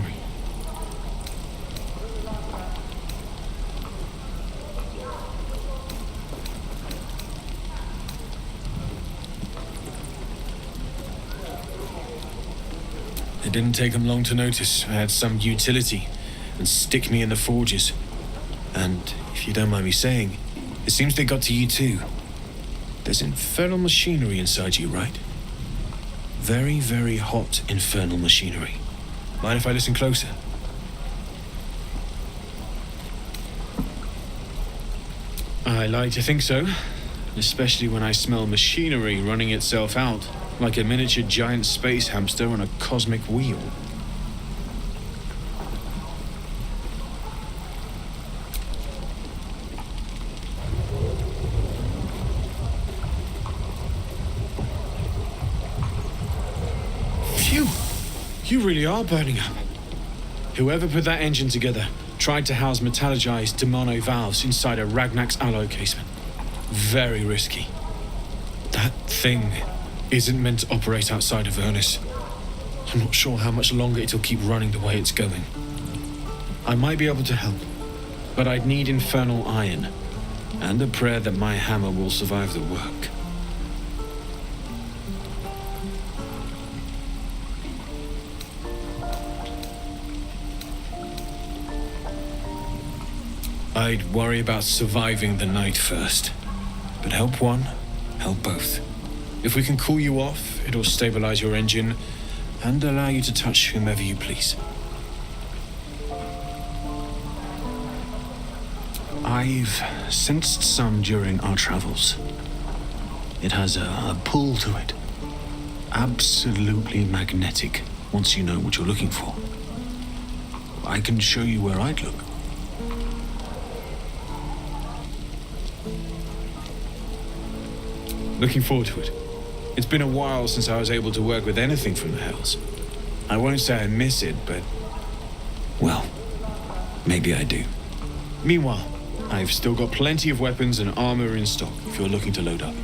It didn't take them long to notice I had some utility and stick me in the forges. And, if you don't mind me saying, it seems they got to you too. There's infernal machinery inside you, right? Very, very hot infernal machinery. Mind if I listen closer? I like to think so. Especially when I smell machinery running itself out, like a miniature giant space hamster on a cosmic wheel. Phew! You really are burning up. Whoever put that engine together tried to house metallogized Demono valves inside a Ragnak's alloy casement. Very risky. That thing isn't meant to operate outside of Vernus. I'm not sure how much longer it'll keep running the way it's going. I might be able to help, but I'd need infernal iron, and a prayer that my hammer will survive the work. I'd worry about surviving the night first. But help one, help both. If we can cool you off, it'll stabilize your engine and allow you to touch whomever you please. I've sensed some during our travels. It has a pull to it. Absolutely magnetic, once you know what you're looking for. I can show you where I'd look. Looking forward to it. It's been a while since I was able to work with anything from the Hells. I won't say I miss it, but... well, maybe I do. Meanwhile, I've still got plenty of weapons and armor in stock if you're looking to load up.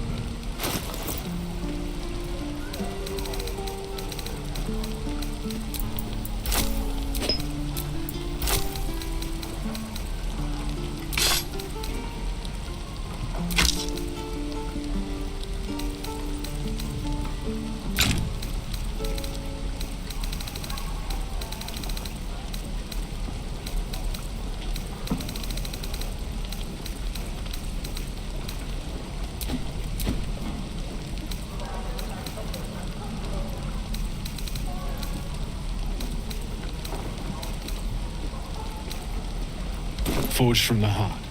Forged from the heart.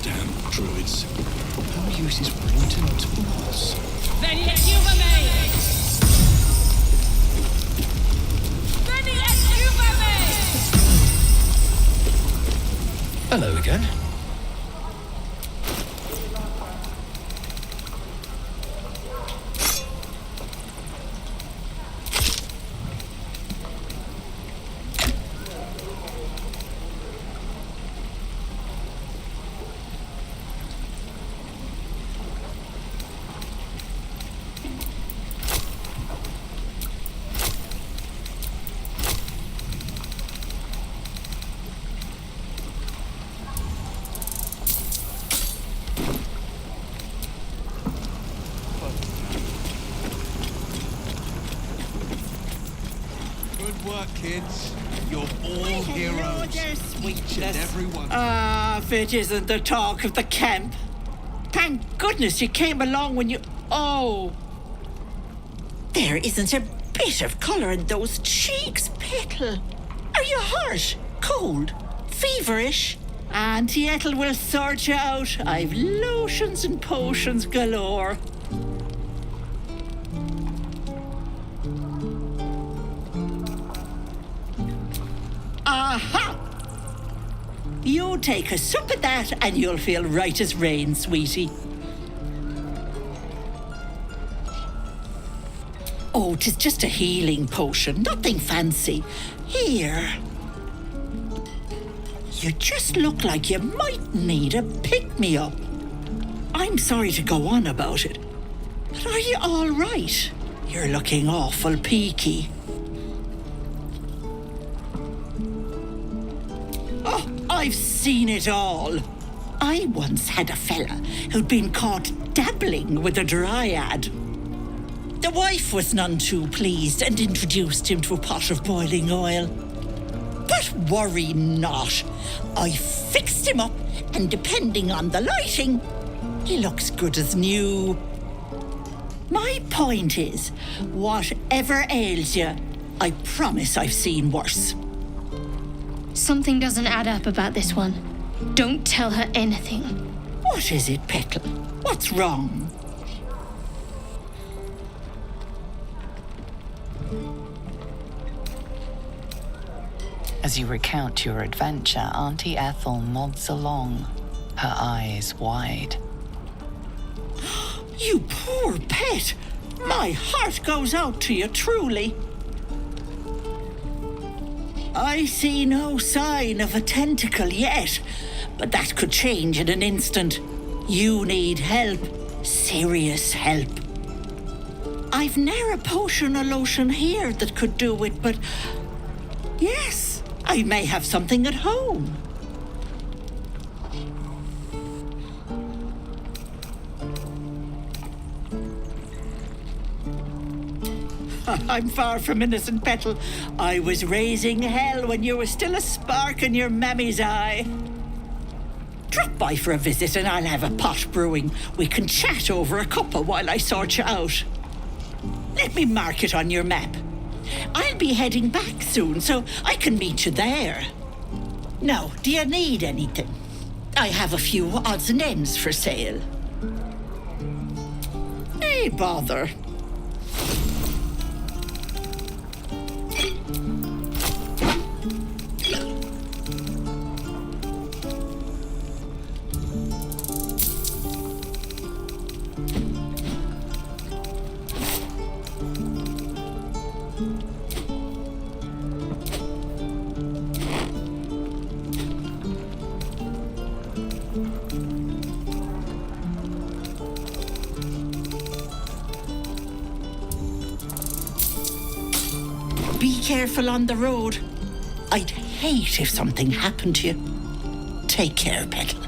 Damn druids. Who uses wooden tools? Hello again. Kids, you're all heroes. Each and every one. If it isn't the talk of the camp. Thank goodness you came along when you... Oh! There isn't a bit of colour in those cheeks, Petal. Are you hurt? Cold? Feverish? Auntie Ethel will sort you out. I've lotions and potions galore. Aha! You take a sup of that and you'll feel right as rain, sweetie. Oh, 'tis just a healing potion, nothing fancy. Here. You just look like you might need a pick-me-up. I'm sorry to go on about it, but are you all right? You're looking awful peaky. Oh, I've seen it all. I once had a fella who'd been caught dabbling with a dryad. The wife was none too pleased and introduced him to a pot of boiling oil. But worry not. I fixed him up, and depending on the lighting, he looks good as new. My point is, whatever ails you, I promise I've seen worse. Something doesn't add up about this one. Don't tell her anything. What is it, Petal? What's wrong? As you recount your adventure, Auntie Ethel nods along, her eyes wide. You poor pet! My heart goes out to you, truly. I see no sign of a tentacle yet, but that could change in an instant. You need help. Serious help. I've ne'er a potion or lotion here that could do it, but yes, I may have something at home. I'm far from innocent, Petal. I was raising hell when you were still a spark in your mammy's eye. Drop by for a visit and I'll have a pot brewing. We can chat over a cuppa while I sort you out. Let me mark it on your map. I'll be heading back soon, so I can meet you there. Now, do you need anything? I have a few odds and ends for sale. Hey, bother. Be careful on the road. I'd hate if something happened to you. Take care, Petal.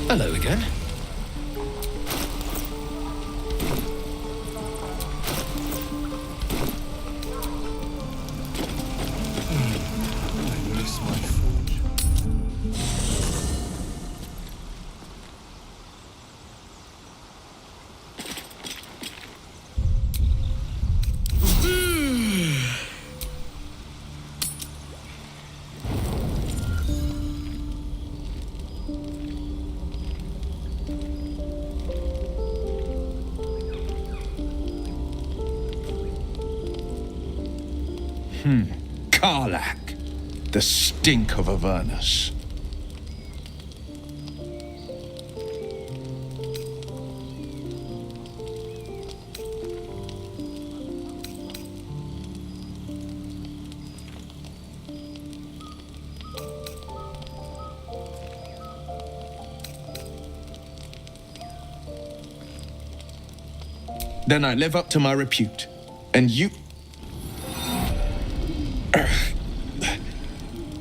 Hello again. I miss my forge. Kharlach, the stink of Avernus. Then I live up to my repute, and you...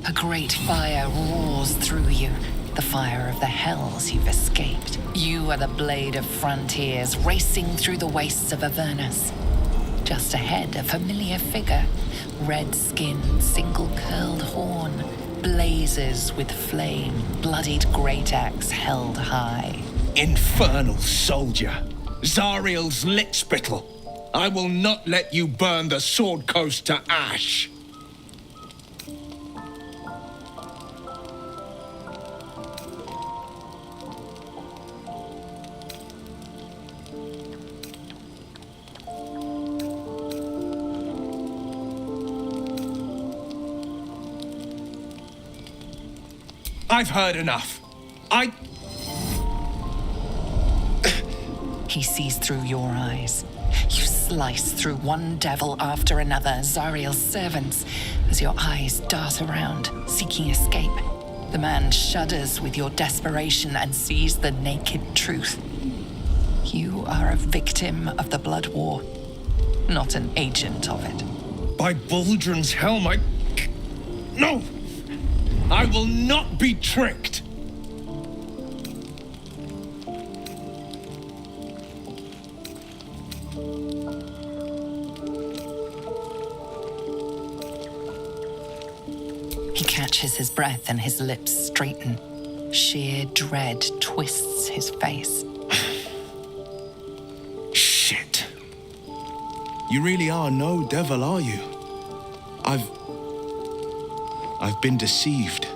A great fire roars through you, the fire of the hells you've escaped. You are the blade of frontiers racing through the wastes of Avernus. Just ahead, a familiar figure, red skin, single curled horn, blazes with flame, bloodied great axe held high. Infernal soldier, Zariel's lickspittle. I will not let you burn the Sword Coast to ash. I've heard enough. He sees through your eyes. You slice through one devil after another, Zariel's servants, as your eyes dart around, seeking escape. The man shudders with your desperation and sees the naked truth. You are a victim of the Blood War, not an agent of it. By Baldrin's helm, No! I will not be tricked! He catches his breath and his lips straighten. Sheer dread twists his face. You really are no devil, are you? I've been deceived.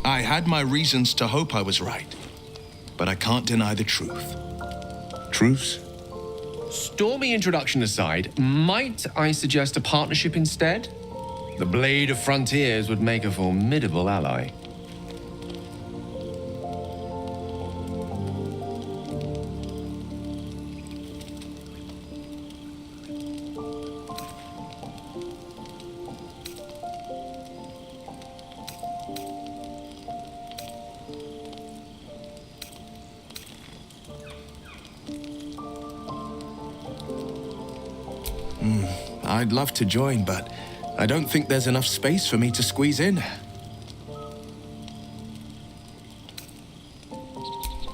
I had my reasons to hope I was right, but I can't deny the truth. Truce? Stormy introduction aside, might I suggest a partnership instead? The Blade of Frontiers would make a formidable ally. I'd love to join, but I don't think there's enough space for me to squeeze in.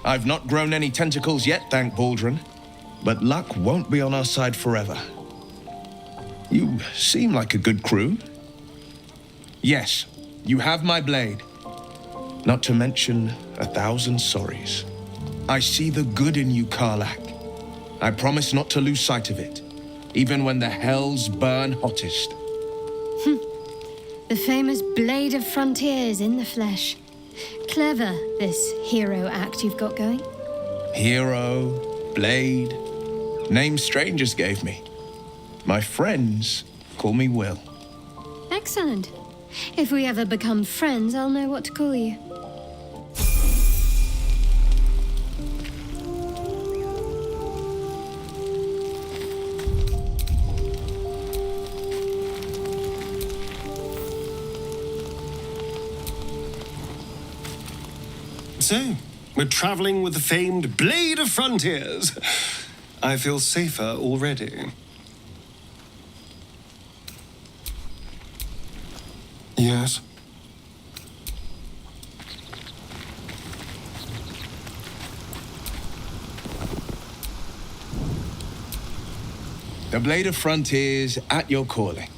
I've not grown any tentacles yet, thank Baldrin, but luck won't be on our side forever. You seem like a good crew. Yes, you have my blade. Not to mention 1,000 sorries. I see the good in you, Kharlak. I promise not to lose sight of it, even when the hells burn hottest. The famous Blade of Frontiers in the flesh. Clever, this hero act you've got going. Hero, blade, names strangers gave me. My friends call me Will. Excellent. If we ever become friends, I'll know what to call you. So, we're traveling with the famed Blade of Frontiers. I feel safer already. Yes? The Blade of Frontiers at your calling.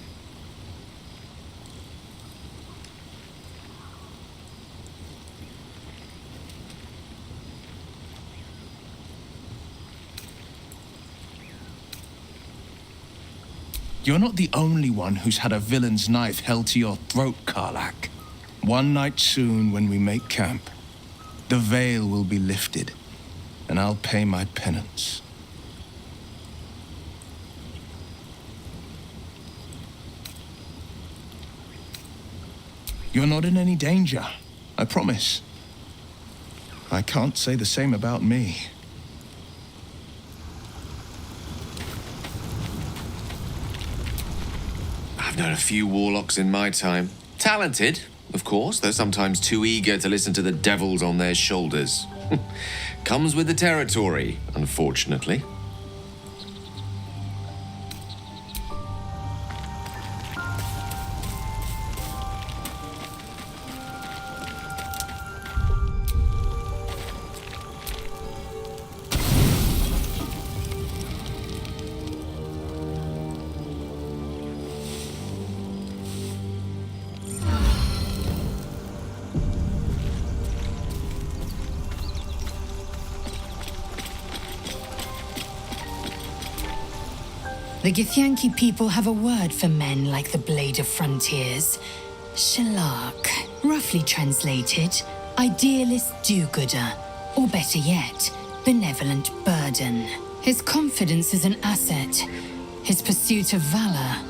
You're not the only one who's had a villain's knife held to your throat, Kharlak. One night soon, when we make camp, the veil will be lifted, and I'll pay my penance. You're not in any danger, I promise. I can't say the same about me. I've known a few warlocks in my time. Talented, of course, though sometimes too eager to listen to the devils on their shoulders. Comes with the territory, unfortunately. The Githyanki people have a word for men like the Blade of Frontiers. Shalak, roughly translated, idealist do-gooder, or better yet, benevolent burden. His confidence is an asset. His pursuit of valor,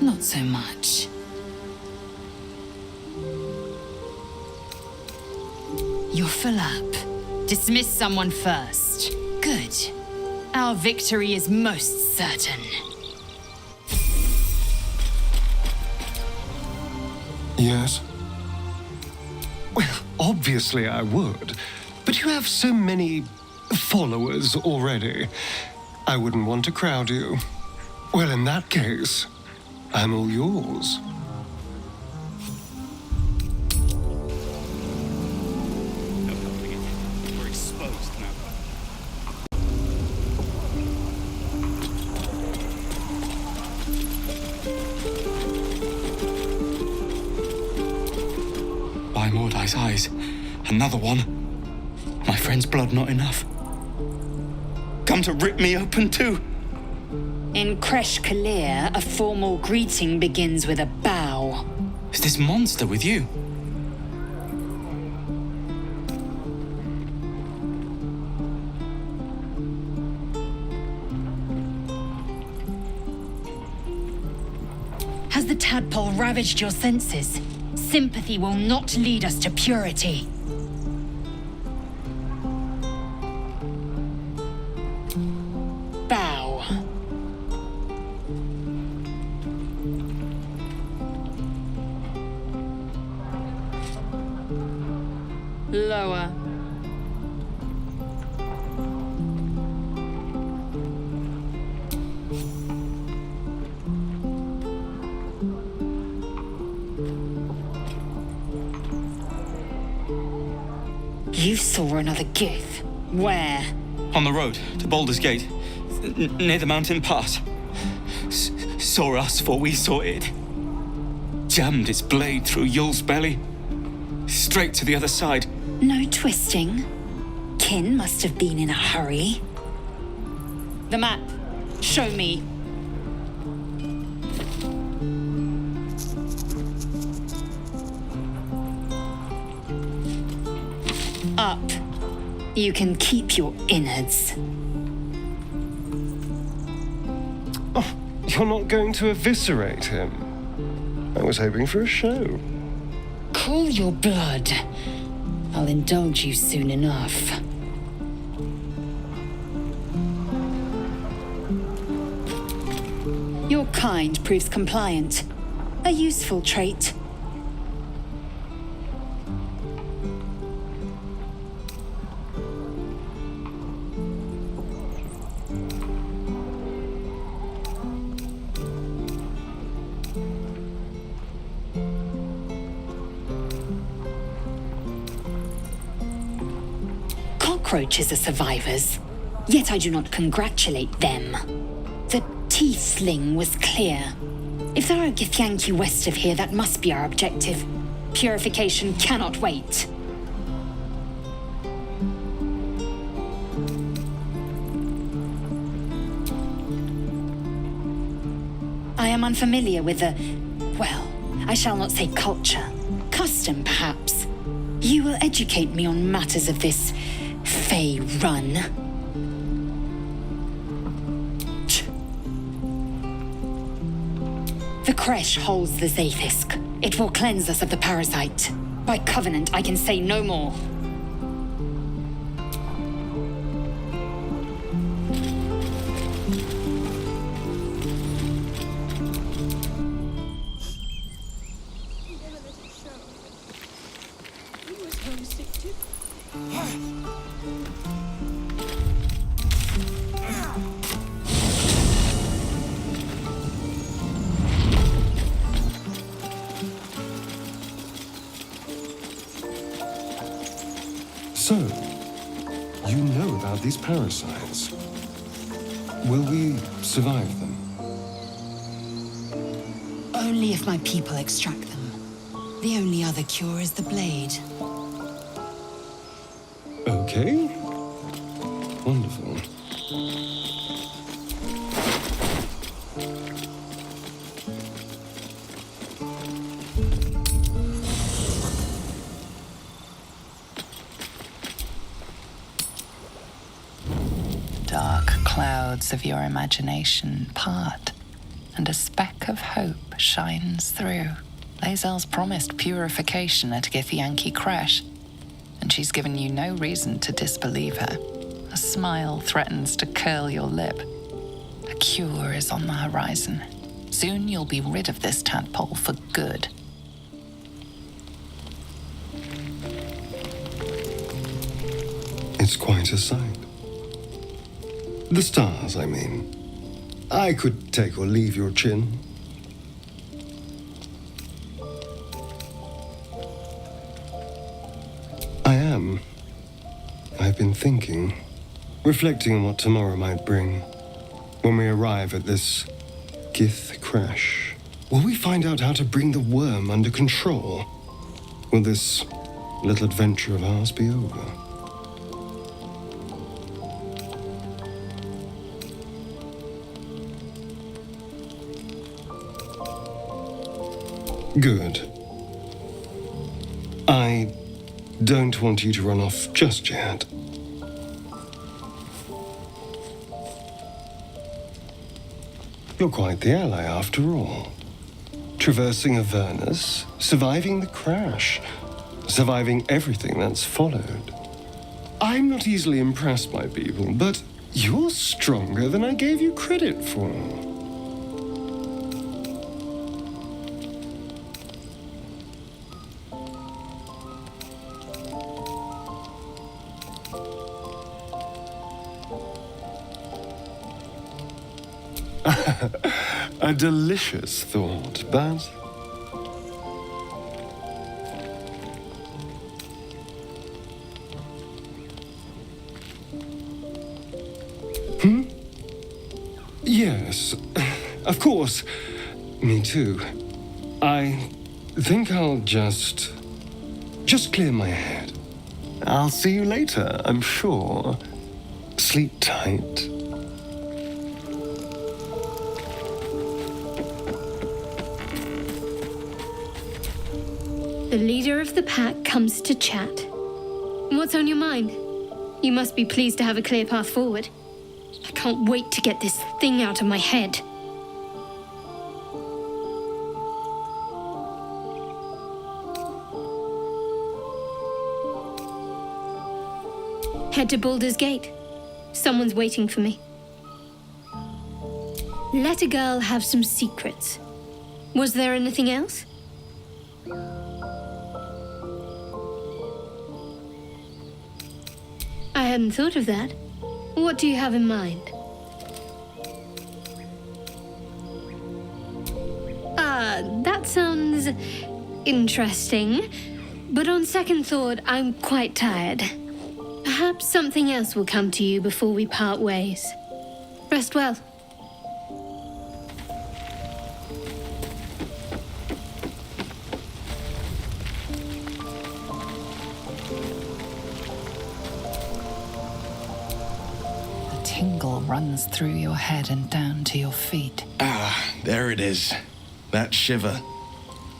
not so much. You're full up. Dismiss someone first. Good. Our victory is most certain. Yes? Well, obviously I would. But you have so many followers already. I wouldn't want to crowd you. Well, in that case, I'm all yours. We're exposed now. Mordai's eyes. Another one. My friend's blood not enough. Come to rip me open too. In Kresh Kalir, a formal greeting begins with a bow. Is this monster with you? Has the tadpole ravaged your senses? Sympathy will not lead us to purity. Bow. Lower. You saw another Gith. Where? On the road to Baldur's Gate, near the mountain pass. Saw us before we saw it. Jammed its blade through Yul's belly. Straight to the other side. No twisting. Kin must have been in a hurry. The map. Show me. Up. You can keep your innards. Oh, you're not going to eviscerate him? I was hoping for a show. Cool your blood. I'll indulge you soon enough. Your kind proves compliant. A useful trait. Cockroaches are survivors, yet I do not congratulate them. The teeth sling was clear. If there are Githyanki west of here, that must be our objective. Purification cannot wait. I am unfamiliar with the, well, I shall not say culture. Custom, perhaps. You will educate me on matters of this Fey run. The Kresh holds the Zaithisk. It will cleanse us of the parasite. By covenant, I can say no more. So, you know about these parasites. Will we survive them? Only if my people extract them. The only other cure is the blade. Okay. Wonderful. Dark clouds of your imagination part, and a speck of hope shines through. Lae'zel's promised purification at Githyanki Kresh, and she's given you no reason to disbelieve her. A smile threatens to curl your lip. A cure is on the horizon. Soon you'll be rid of this tadpole for good. It's quite a sight. The stars, I mean. I could take or leave your chin. I am. I've been thinking, reflecting on what tomorrow might bring. When we arrive at this Gith Kresh, will we find out how to bring the worm under control? Will this little adventure of ours be over. Good. I don't want you to run off just yet. You're quite the ally after all. Traversing Avernus, surviving the crash, surviving everything that's followed. I'm not easily impressed by people, but you're stronger than I gave you credit for. A delicious thought, but... Yes, of course. Me too. I think I'll just clear my head. I'll see you later, I'm sure. Sleep tight. The leader of the pack comes to chat. What's on your mind? You must be pleased to have a clear path forward. I can't wait to get this thing out of my head. Head to Baldur's Gate. Someone's waiting for me. Let a girl have some secrets. Was there anything else? I hadn't thought of that. What do you have in mind? That sounds interesting. But on second thought, I'm quite tired. Perhaps something else will come to you before we part ways. Rest well. Tingle runs through your head and down to your feet. Ah, there it is. That shiver.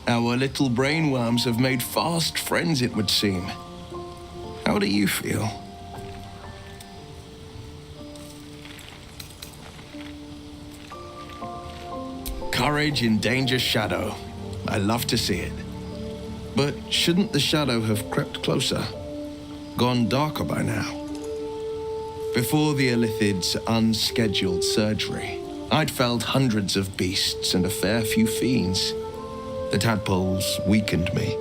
Our little brainworms have made fast friends, it would seem. How do you feel? Courage in danger shadow. I love to see it. But shouldn't the shadow have crept closer? Gone darker by now? Before the Illithid's unscheduled surgery, I'd felled hundreds of beasts and a fair few fiends. The tadpoles weakened me,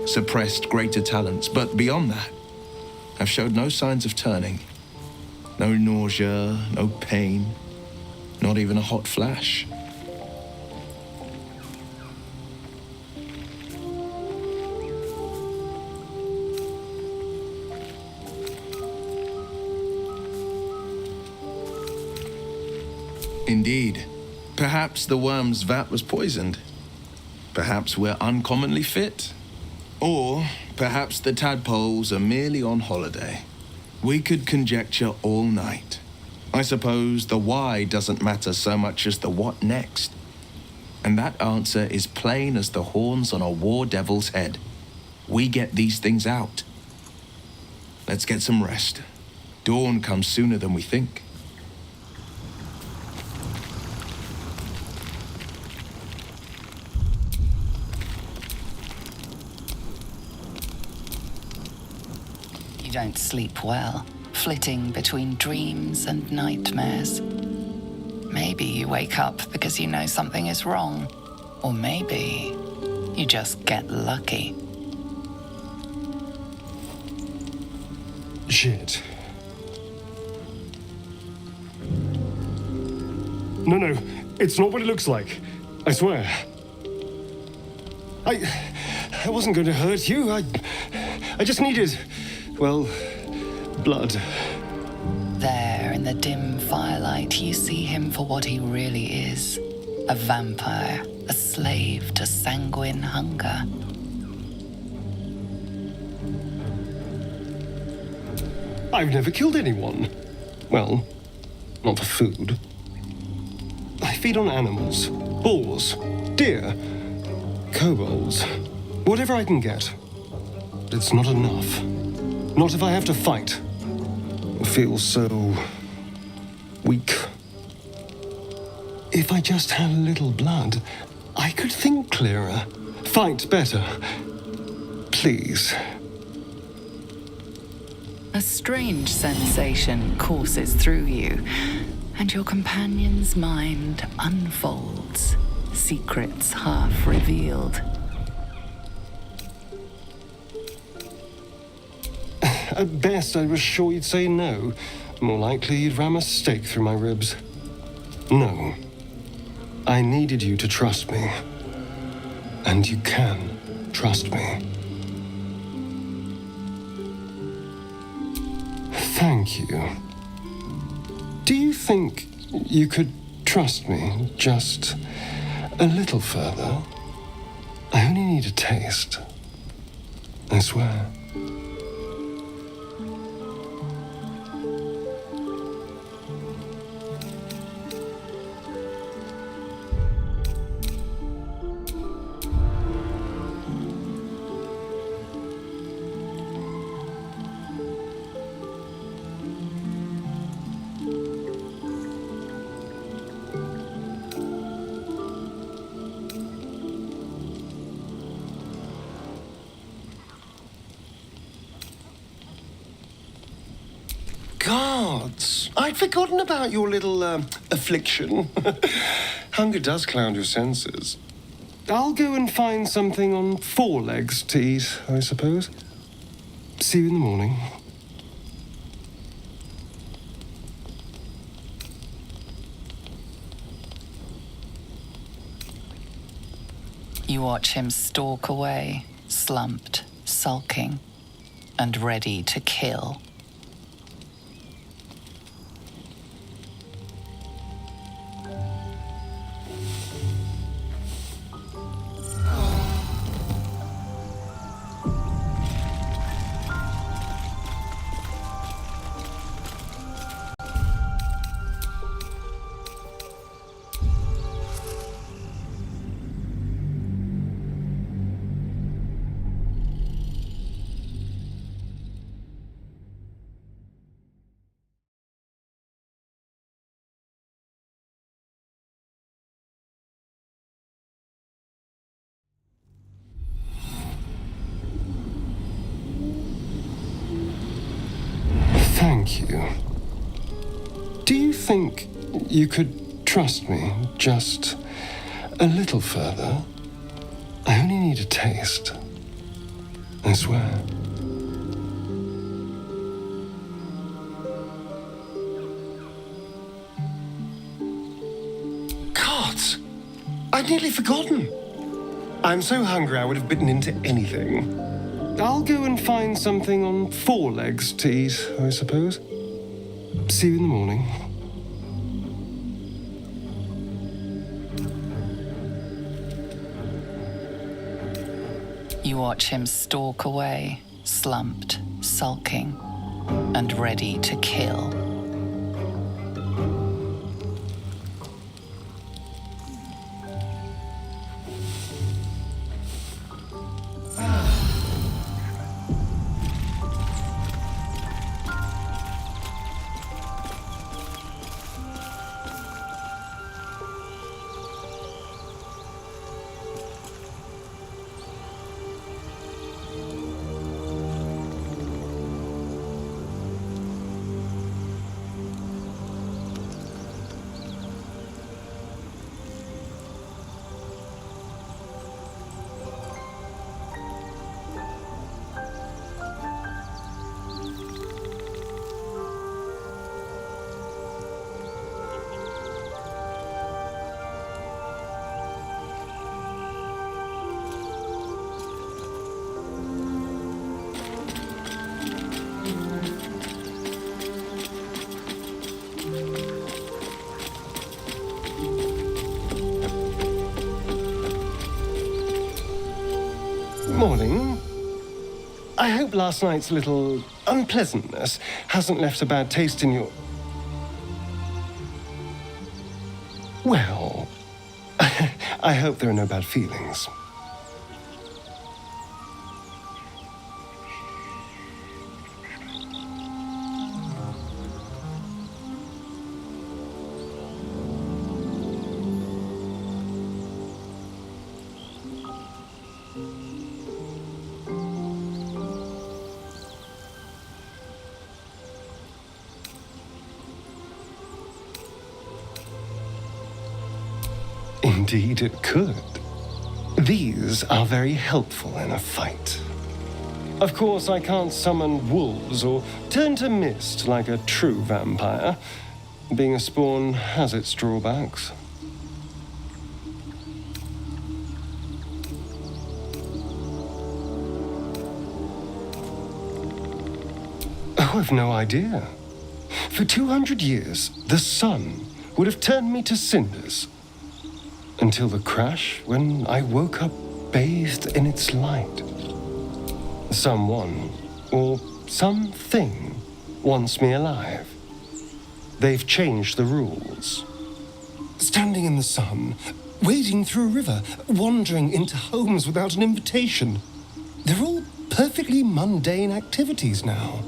suppressed greater talents, but beyond that, I've showed no signs of turning. No nausea, no pain, not even a hot flash. Indeed. Perhaps the worm's vat was poisoned. Perhaps we're uncommonly fit. Or perhaps the tadpoles are merely on holiday. We could conjecture all night. I suppose the why doesn't matter so much as the what next. And that answer is plain as the horns on a war devil's head. We get these things out. Let's get some rest. Dawn comes sooner than we think. You don't sleep well, flitting between dreams and nightmares. Maybe you wake up because you know something is wrong. Or maybe you just get lucky. Shit. No, it's not what it looks like. I swear. I wasn't going to hurt you. I just needed, well, blood. There, in the dim firelight, you see him for what he really is. A vampire, a slave to sanguine hunger. I've never killed anyone. Well, not for food. I feed on animals, boars, deer, kobolds, whatever I can get. But it's not enough. Not if I have to fight. I feel so weak. If I just had a little blood, I could think clearer, fight better. Please. A strange sensation courses through you, and your companion's mind unfolds, secrets half revealed. At best, I was sure you'd say no. More likely, you'd ram a stake through my ribs. No. I needed you to trust me. And you can trust me. Thank you. Do you think you could trust me just a little further? I only need a taste. I swear. Gods, I'd forgotten about your little, affliction. Hunger does cloud your senses. I'll go and find something on 4 legs to eat, I suppose. See you in the morning. You watch him stalk away, slumped, sulking, and ready to kill. Thank you. Do you think you could trust me just a little further? I only need a taste. I swear. Gods! I'd nearly forgotten. I'm so hungry I would have bitten into anything. I'll go and find something on 4 legs to eat, I suppose. See you in the morning. You watch him stalk away, slumped, sulking, and ready to kill. I hope last night's little unpleasantness hasn't left a bad taste in your... Well, I hope there are no bad feelings. Indeed it could. These are very helpful in a fight. Of course, I can't summon wolves or turn to mist like a true vampire. Being a spawn has its drawbacks. Oh, I've no idea. For 200 years, the sun would have turned me to cinders. Until the crash, when I woke up bathed in its light. Someone, or something, wants me alive. They've changed the rules. Standing in the sun, wading through a river, wandering into homes without an invitation. They're all perfectly mundane activities now.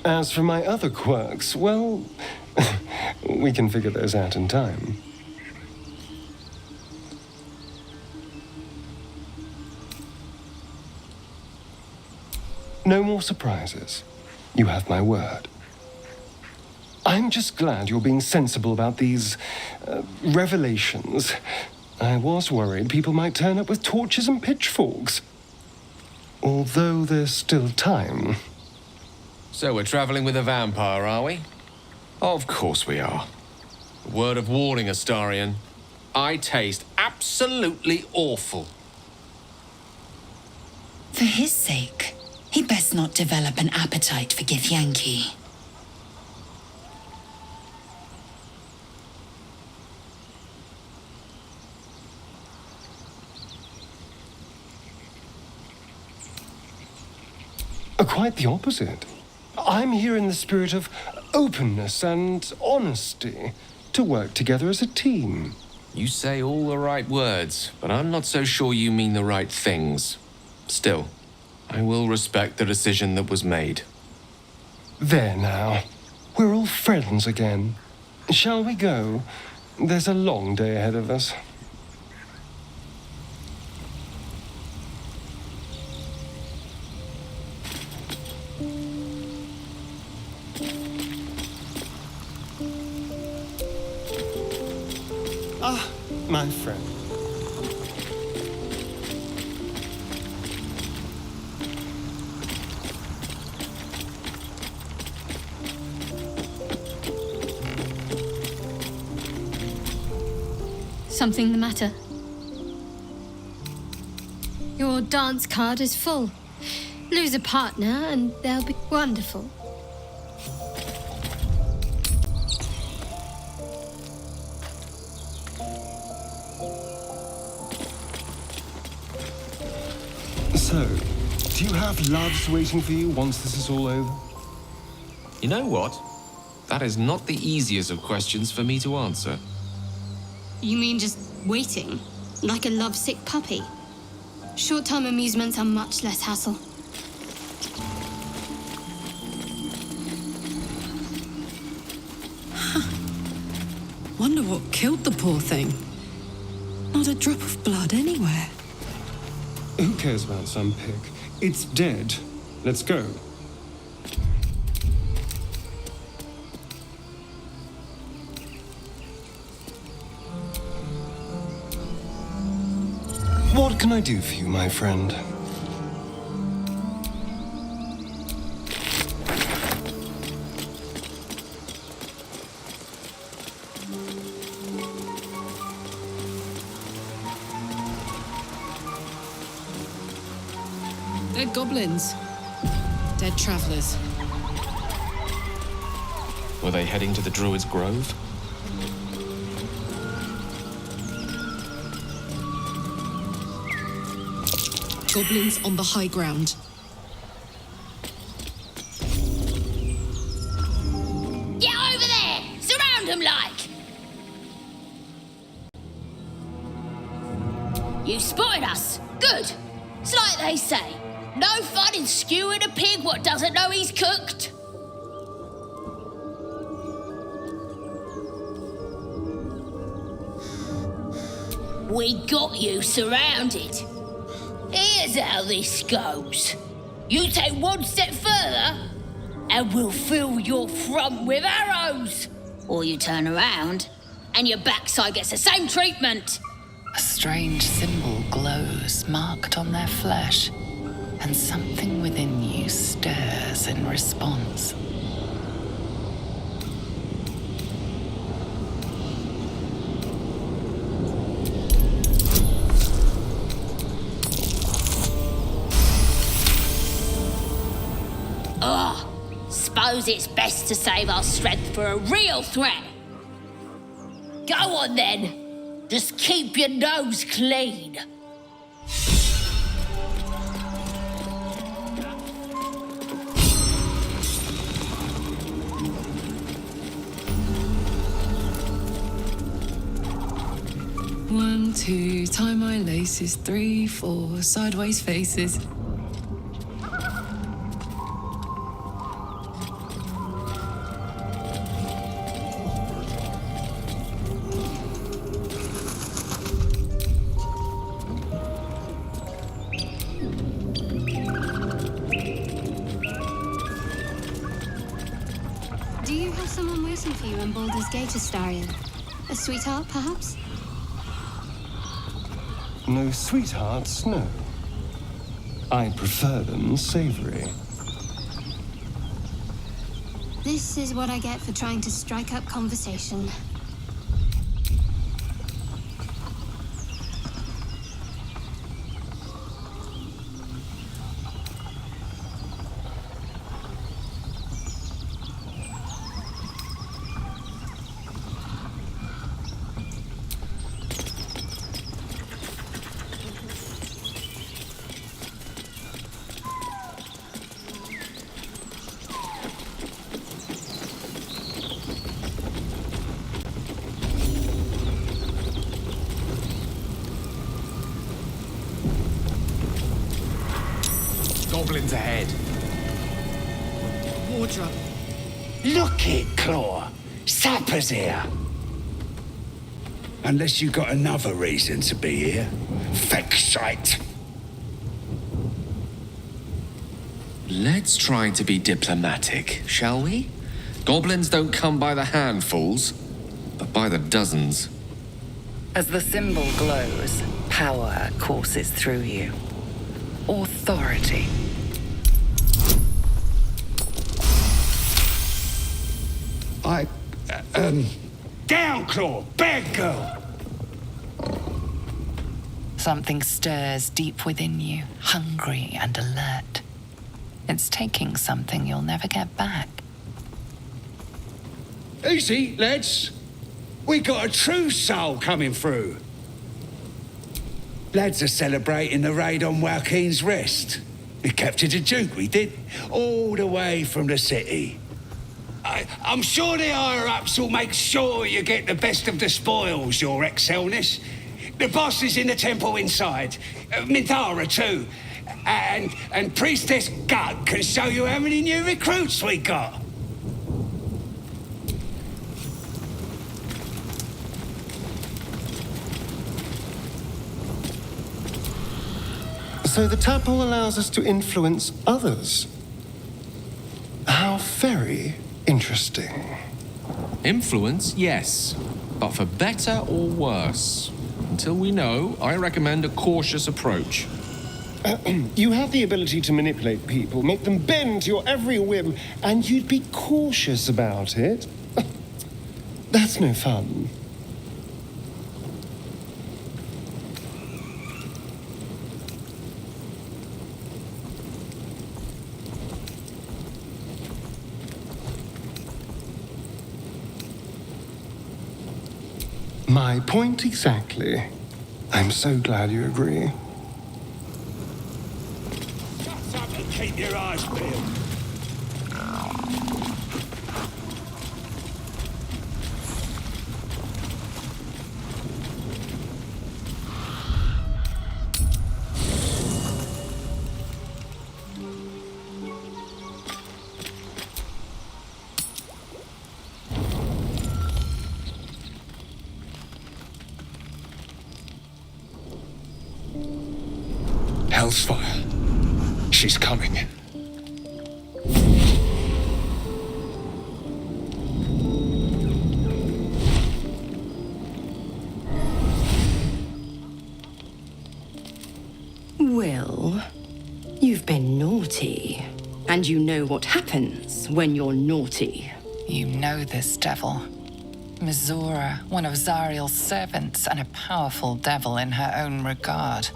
As for my other quirks, well, we can figure those out in time. No more surprises. You have my word. I'm just glad you're being sensible about these revelations. I was worried people might turn up with torches and pitchforks. Although there's still time. So we're traveling with a vampire, are we? Of course we are. Word of warning, Astarion. I taste absolutely awful. For his sake, he best not develop an appetite for Githyanki. Quite the opposite. I'm here in the spirit of openness and honesty to work together as a team. You say all the right words, but I'm not so sure you mean the right things. Still, I will respect the decision that was made. There now. We're all friends again. Shall we go? There's a long day ahead of us. Ah, my friend. Something the matter? Your dance card is full. Lose a partner and they'll be wonderful. So, do you have loves waiting for you once this is all over? You know what? That is not the easiest of questions for me to answer. You mean just waiting? Like a lovesick puppy? Short-term amusements are much less hassle. Wonder what killed the poor thing. Not a drop of blood anywhere. Who cares about some pig? It's dead. Let's go. What can I do for you, my friend? They're goblins. Dead travelers. Were they heading to the Druid's Grove? Goblins on the high ground. You spotted us. Good. It's like they say. No fun in skewing a pig what doesn't know he's cooked. We got you surrounded. Here's how this goes. You take one step further, and we'll fill your front with arrows. Or you turn around, and your backside gets the same treatment. A strange symbol glows, marked on their flesh, and something within you stirs in response. Suppose it's best to save our strength for a real threat. Go on then. Just keep your nose clean. One, two, tie my laces. 3, 4, sideways faces. Do you have someone waiting for you in Baldur's Gate, Astarion? A sweetheart, perhaps? No sweethearts, no. I prefer them savory. This is what I get for trying to strike up conversation. Goblins ahead. Wardrobe. Look it, Claw. Sapper's here. Unless you got another reason to be here. Feck shite. Let's try to be diplomatic, shall we? Goblins don't come by the handfuls, but by the dozens. As the symbol glows, power courses through you. Authority. Down, Claw! Bad girl! Something stirs deep within you, hungry and alert. It's taking something you'll never get back. Easy, lads. We got a true soul coming through. Lads are celebrating the raid on Joaquin's Rest. We captured a Duke, we did, all the way from the city. I'm sure the higher-ups will make sure you get the best of the spoils, Your Excelness. The boss is in the temple inside. Minthara, too. And Priestess Gut can show you how many new recruits we got. So the Tapple allows us to influence others. How very interesting. Influence, yes. But for better or worse. Until we know, I recommend a cautious approach. You have the ability to manipulate people, make them bend to your every whim, and you'd be cautious about it. That's no fun. My point exactly. I'm so glad you agree. Shut up and keep your eyes peeled. Hellsfire. She's coming. Will, you've been naughty. And you know what happens when you're naughty. You know this devil. Mizora, one of Zariel's servants and a powerful devil in her own regard.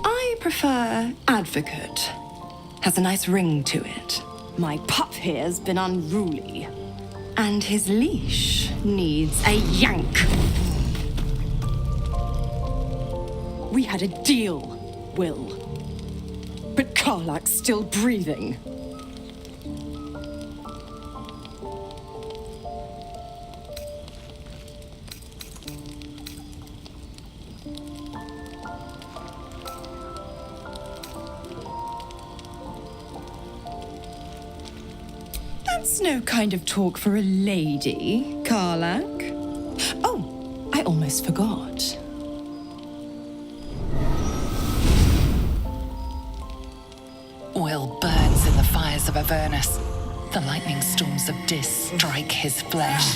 I prefer advocate. Has a nice ring to it. My pup here's been unruly. And his leash needs a yank. We had a deal, Will. But Kарлach's still breathing. That's no kind of talk for a lady, Kарлach. Oh, I almost forgot. Will burns in the fires of Avernus. The lightning storms of Dis strike his flesh.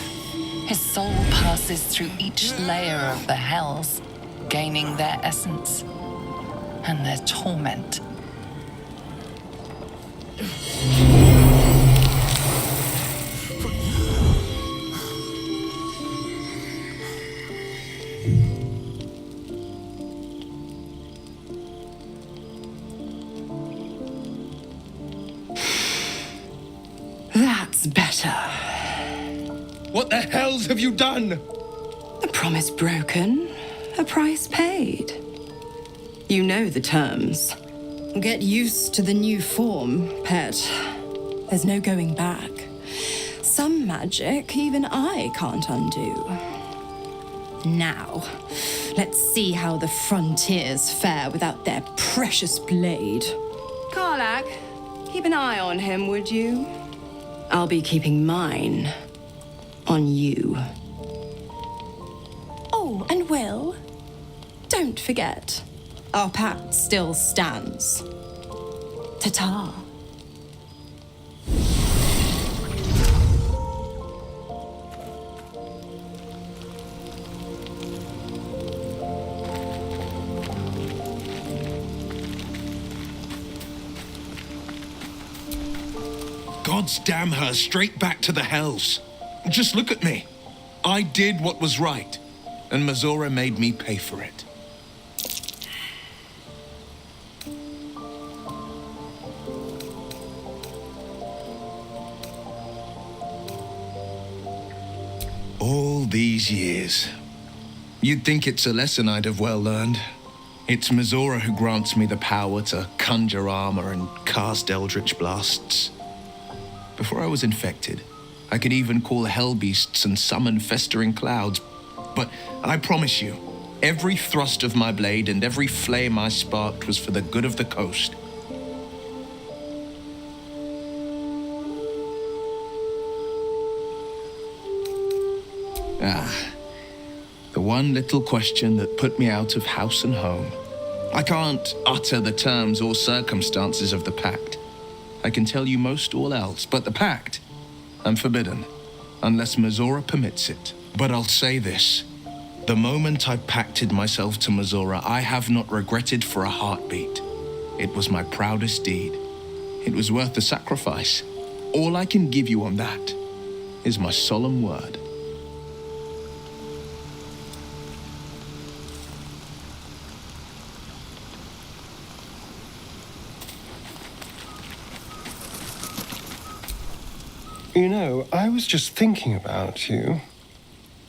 His soul passes through each layer of the hells, gaining their essence and their torment. That's better. What the hells have you done? A promise broken, a price paid. You know the terms. Get used to the new form, pet. There's no going back. Some magic even I can't undo. Now, let's see how the frontiers fare without their precious blade. Kарлach, keep an eye on him, would you? I'll be keeping mine on you. Oh, and Will, don't forget, our pact still stands. Ta-ta. Gods damn her, straight back to the hells. Just look at me. I did what was right, and Mizora made me pay for it. All these years. You'd think it's a lesson I'd have well learned. It's Mizora who grants me the power to conjure armor and cast eldritch blasts. Before I was infected, I could even call hell beasts and summon festering clouds. But I promise you, every thrust of my blade and every flame I sparked was for the good of the coast. The one little question that put me out of house and home. I can't utter the terms or circumstances of the pact. I can tell you most all else, but the pact, I'm forbidden, unless Mizora permits it. But I'll say this. The moment I pacted myself to Mizora, I have not regretted for a heartbeat. It was my proudest deed. It was worth the sacrifice. All I can give you on that is my solemn word. You know, I was just thinking about you,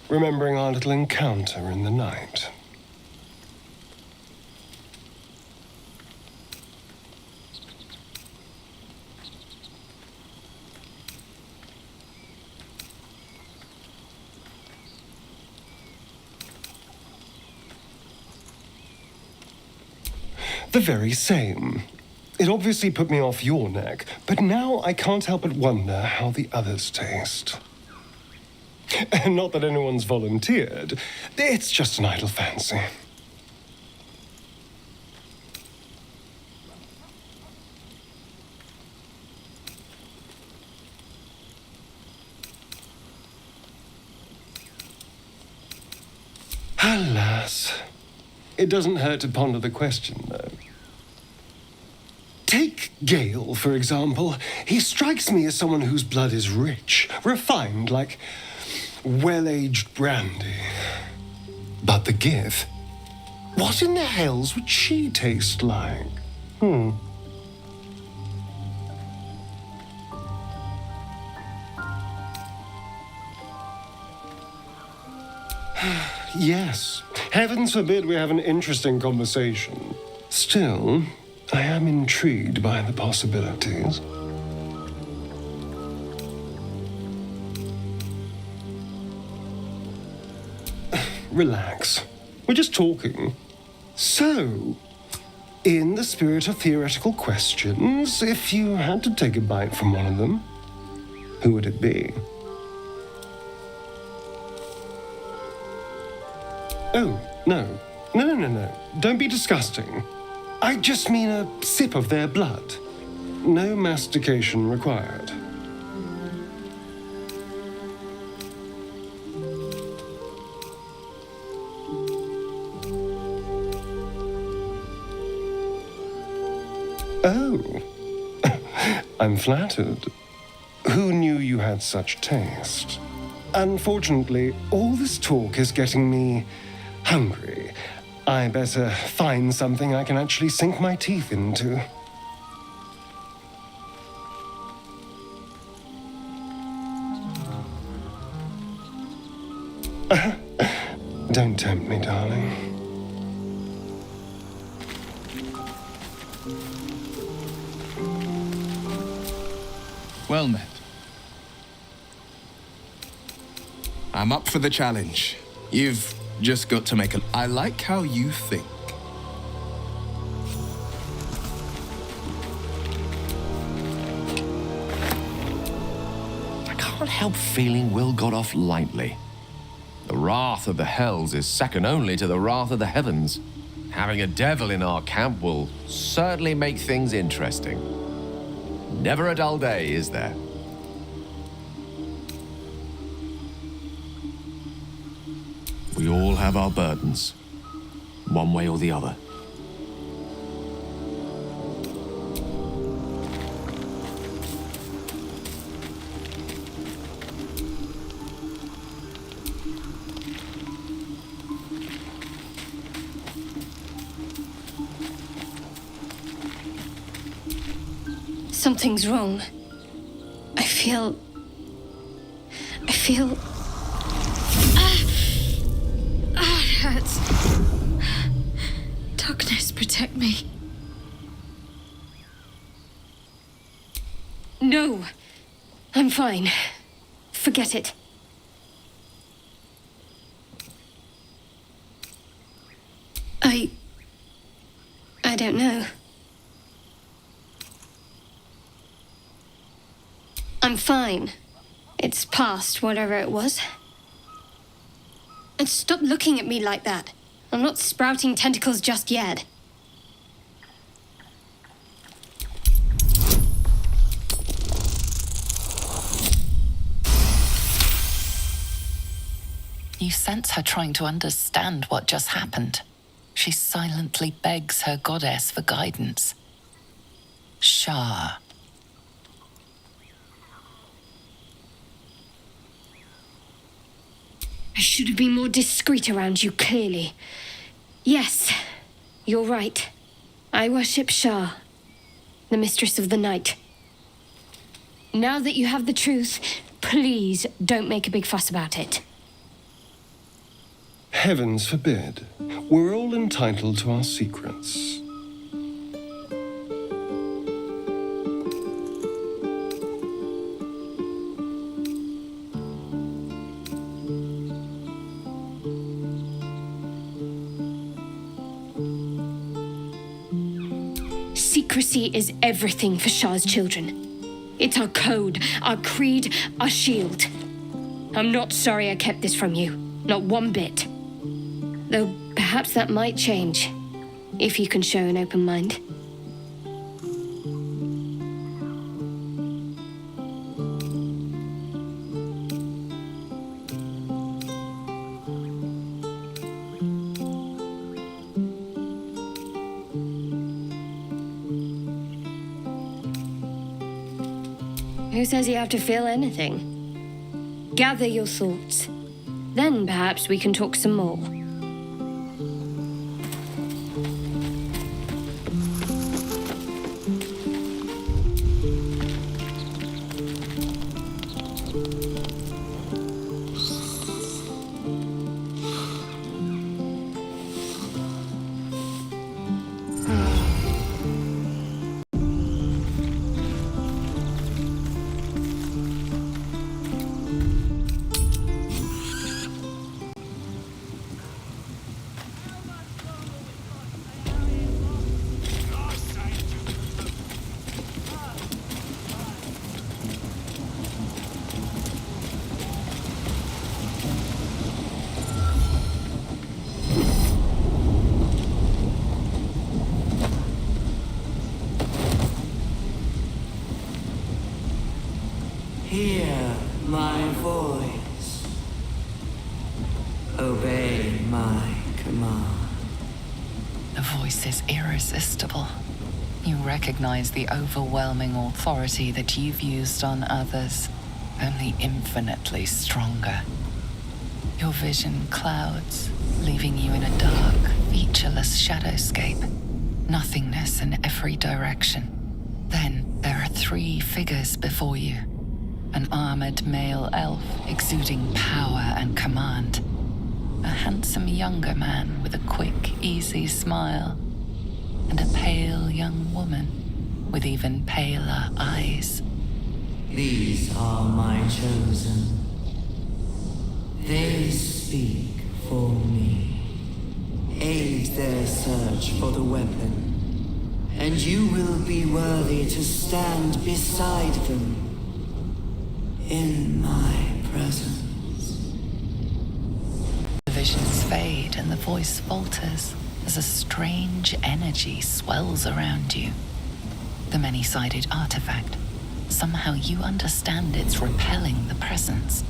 remembering our little encounter in the night. The very same. It obviously put me off your neck, but now I can't help but wonder how the others taste. Not that anyone's volunteered. It's just an idle fancy. Alas. It doesn't hurt to ponder the question, though. Take Gale, for example. He strikes me as someone whose blood is rich, refined, like well-aged brandy. But the Gith? What in the hells would she taste like? Yes. Heavens forbid we have an interesting conversation. Still, I am intrigued by the possibilities. Relax. We're just talking. So, in the spirit of theoretical questions, if you had to take a bite from one of them, who would it be? Oh, no. No. Don't be disgusting. I just mean a sip of their blood. No mastication required. Oh. I'm flattered. Who knew you had such taste? Unfortunately, all this talk is getting me hungry. I better find something I can actually sink my teeth into. Don't tempt me, darling. Well met. I'm up for the challenge. You've just got to make a... I like how you think. I can't help feeling Will got off lightly. The wrath of the hells is second only to the wrath of the heavens. Having a devil in our camp will certainly make things interesting. Never a dull day, is there? We all have our burdens, one way or the other. Something's wrong. I feel... it hurts. Darkness, protect me. No. I'm fine. Forget it. I don't know. I'm fine. It's past whatever it was. And stop looking at me like that. I'm not sprouting tentacles just yet. You sense her trying to understand what just happened. She silently begs her goddess for guidance. Shah. I should have been more discreet around you, clearly. Yes, you're right. I worship Shah, the mistress of the night. Now that you have the truth, please don't make a big fuss about it. Heavens forbid. We're all entitled to our secrets. Secrecy is everything for Shah's children. It's our code, our creed, our shield. I'm not sorry I kept this from you. Not one bit. Though perhaps that might change, if you can show an open mind. Who says you have to feel anything? Gather your thoughts. Then perhaps we can talk some more. Hear my voice. Obey my command. The voice is irresistible. You recognize the overwhelming authority that you've used on others, only infinitely stronger. Your vision clouds, leaving you in a dark, featureless shadowscape. Nothingness in every direction. Then there are 3 figures before you. An armored male elf exuding power and command. A handsome younger man with a quick, easy smile. And a pale young woman with even paler eyes. These are my chosen. They speak for me. Aid their search for the weapon, and you will be worthy to stand beside them in my presence. The visions fade and the voice falters as a strange energy swells around you. The many-sided artifact. Somehow you understand it's repelling the presence.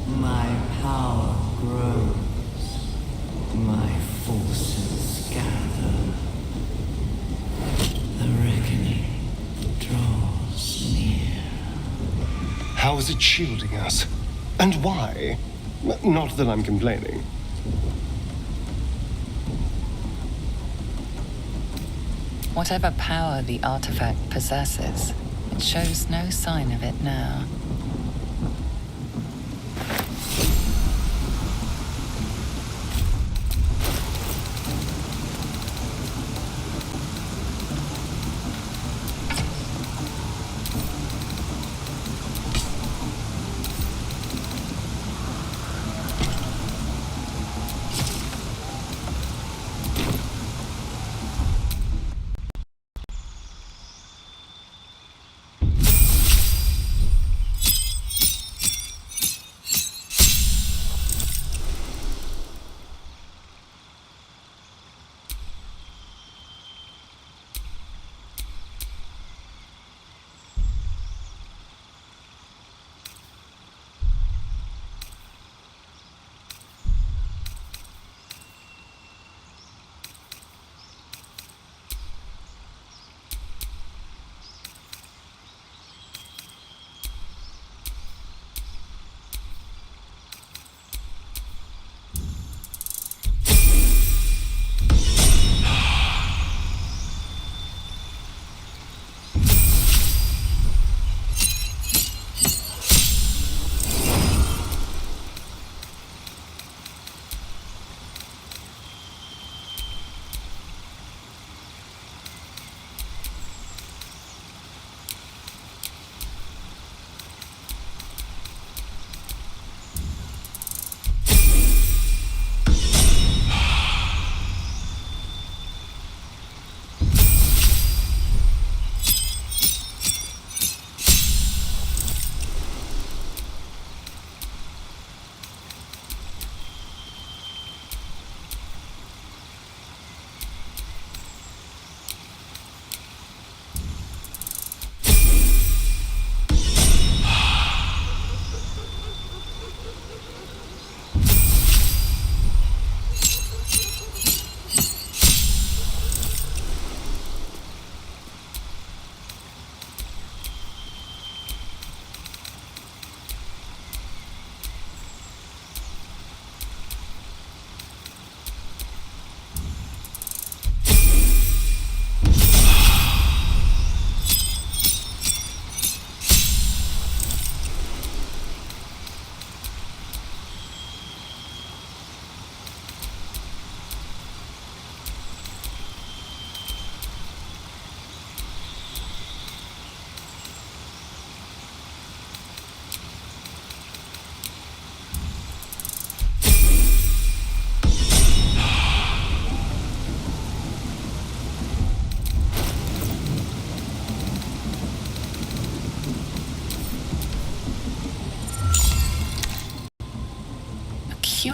My power grows. My forces gather. The reckoning draws near. How is it shielding us? And why? Not that I'm complaining. Whatever power the artifact possesses, it shows no sign of it now.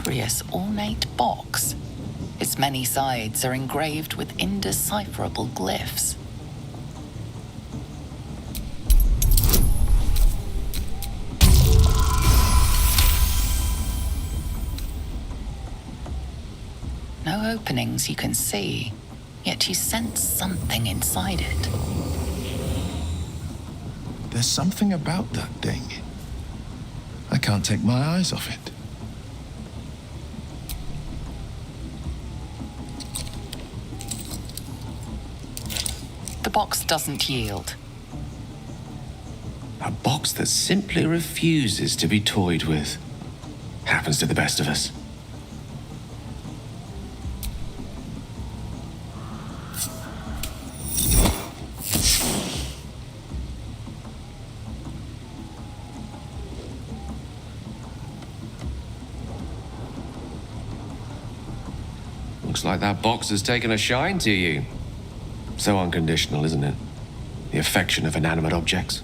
curious ornate box. Its many sides are engraved with indecipherable glyphs. No openings you can see, yet you sense something inside it. There's something about that thing. I can't take my eyes off it. The box doesn't yield. A box that simply refuses to be toyed with. Happens to the best of us. Looks like that box has taken a shine to you. So unconditional, isn't it? The affection of inanimate objects.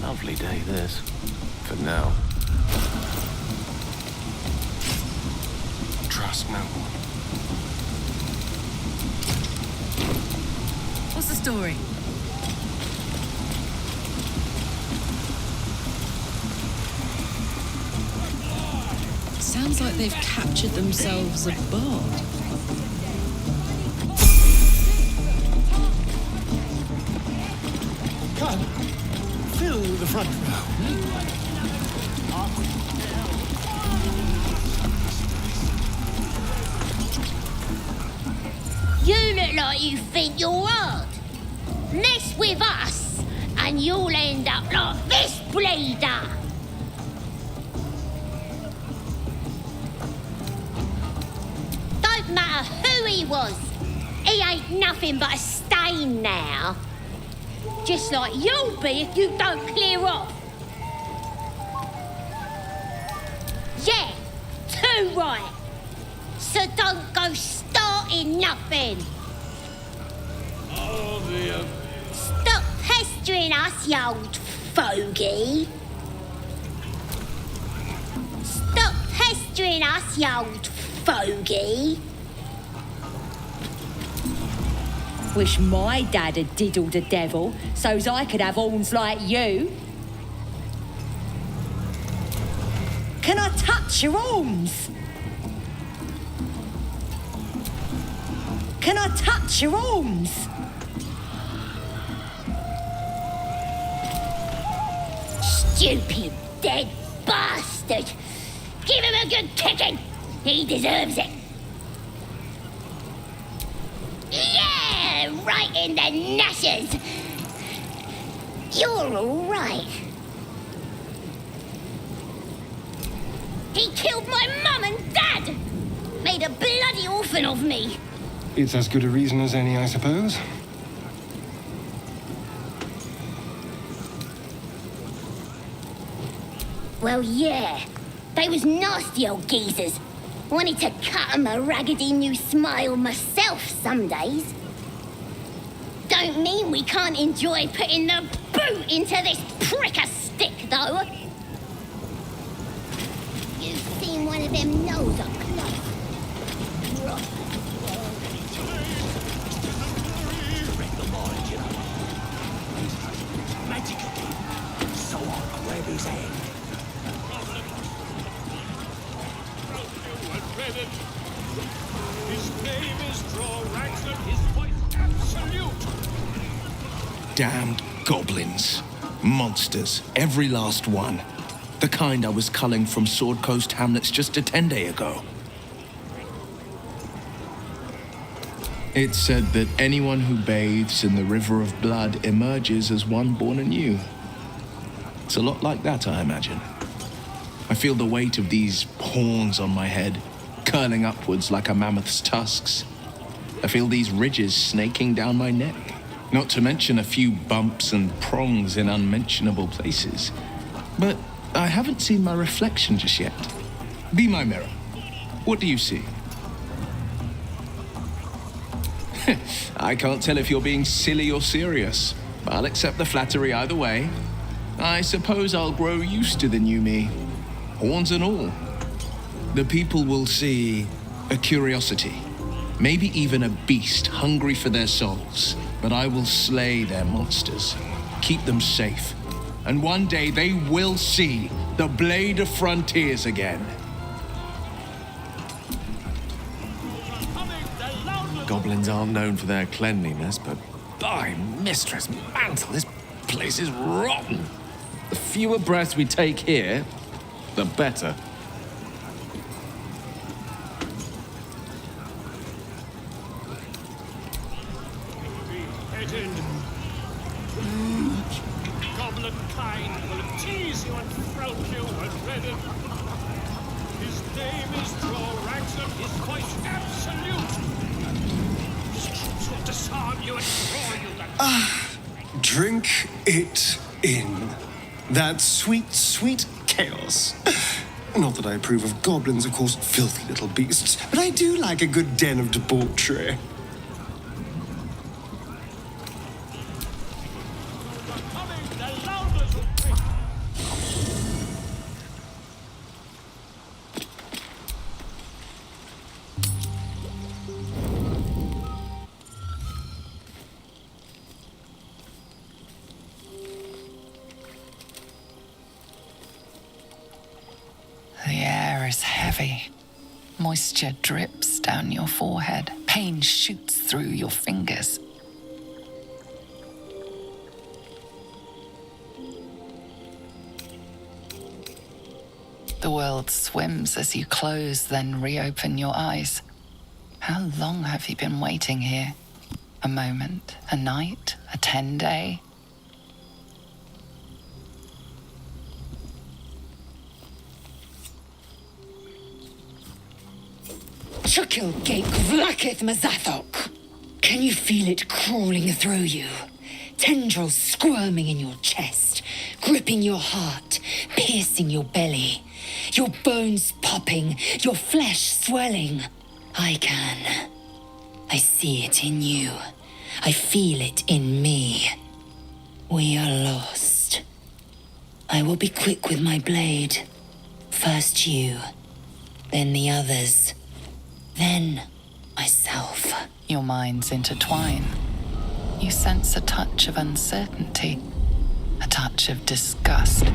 Lovely day, this. For now. Trust no one. What's the story? Sounds like they've captured themselves a bard. Come, fill the front row. You look like you think you're hard. Mess with us, and you'll end up like this bleeder. Don't matter who he was, he ain't nothing but a stain now. Just like you'll be if you don't clear off. Yeah, too right. So don't go starting nothing. Stop pestering us, you old fogey. Stop pestering us, you old fogey. Wish my dad had diddled the devil so's I could have horns like you. Can I touch your arms? Can I touch your arms? Stupid dead bastard. Give him a good kicking. He deserves it. Yeah, right in the nashes. You're all right. He killed my mum and dad. Made a bloody orphan of me. It's as good a reason as any, I suppose. Well, yeah. They was nasty old geezers. Wanted to cut 'em a raggedy new smile myself some days. Don't mean we can't enjoy putting the boot into this prick a stick, though. You've seen one of them nose up close. Right. Direct the mind, you know. Magic again. So I'll grab his hand. His name is Draw Ransom, his voice absolute. Damned goblins. Monsters. Every last one. The kind I was culling from Sword Coast hamlets just a 10 days ago. It's said that anyone who bathes in the river of blood emerges as one born anew. It's a lot like that, I imagine. I feel the weight of these horns on my head, curling upwards like a mammoth's tusks. I feel these ridges snaking down my neck. Not to mention a few bumps and prongs in unmentionable places. But I haven't seen my reflection just yet. Be my mirror. What do you see? I can't tell if you're being silly or serious. I'll accept the flattery either way. I suppose I'll grow used to the new me. Horns and all. The people will see a curiosity. Maybe even a beast hungry for their souls. But I will slay their monsters. Keep them safe. And one day they will see the Blade of Frontiers again. Goblins aren't known for their cleanliness, but by Mistress Mantle, this place is rotten. The fewer breaths we take here, the better. Goblin kind will tease you and throat you and redden. His name is Thorax and his voice absolute. His troops will disarm you and draw you back. Drink it in. That sweet, sweet chaos. Not that I approve of goblins, of course, filthy little beasts, but I do like a good den of debauchery. The air is heavy. Moisture drips down your forehead. Pain shoots through your fingers. The world swims as you close, then reopen your eyes. How long have you been waiting here? A moment, a night, a 10-day? Chukil Gate Vlakith Mazathok. Can you feel it crawling through you? Tendrils squirming in your chest, gripping your heart, piercing your belly. Your bones popping, your flesh swelling. I can. I see it in you. I feel it in me. We are lost. I will be quick with my blade. First you, then the others. Then myself. Your minds intertwine. You sense a touch of uncertainty, a touch of disgust.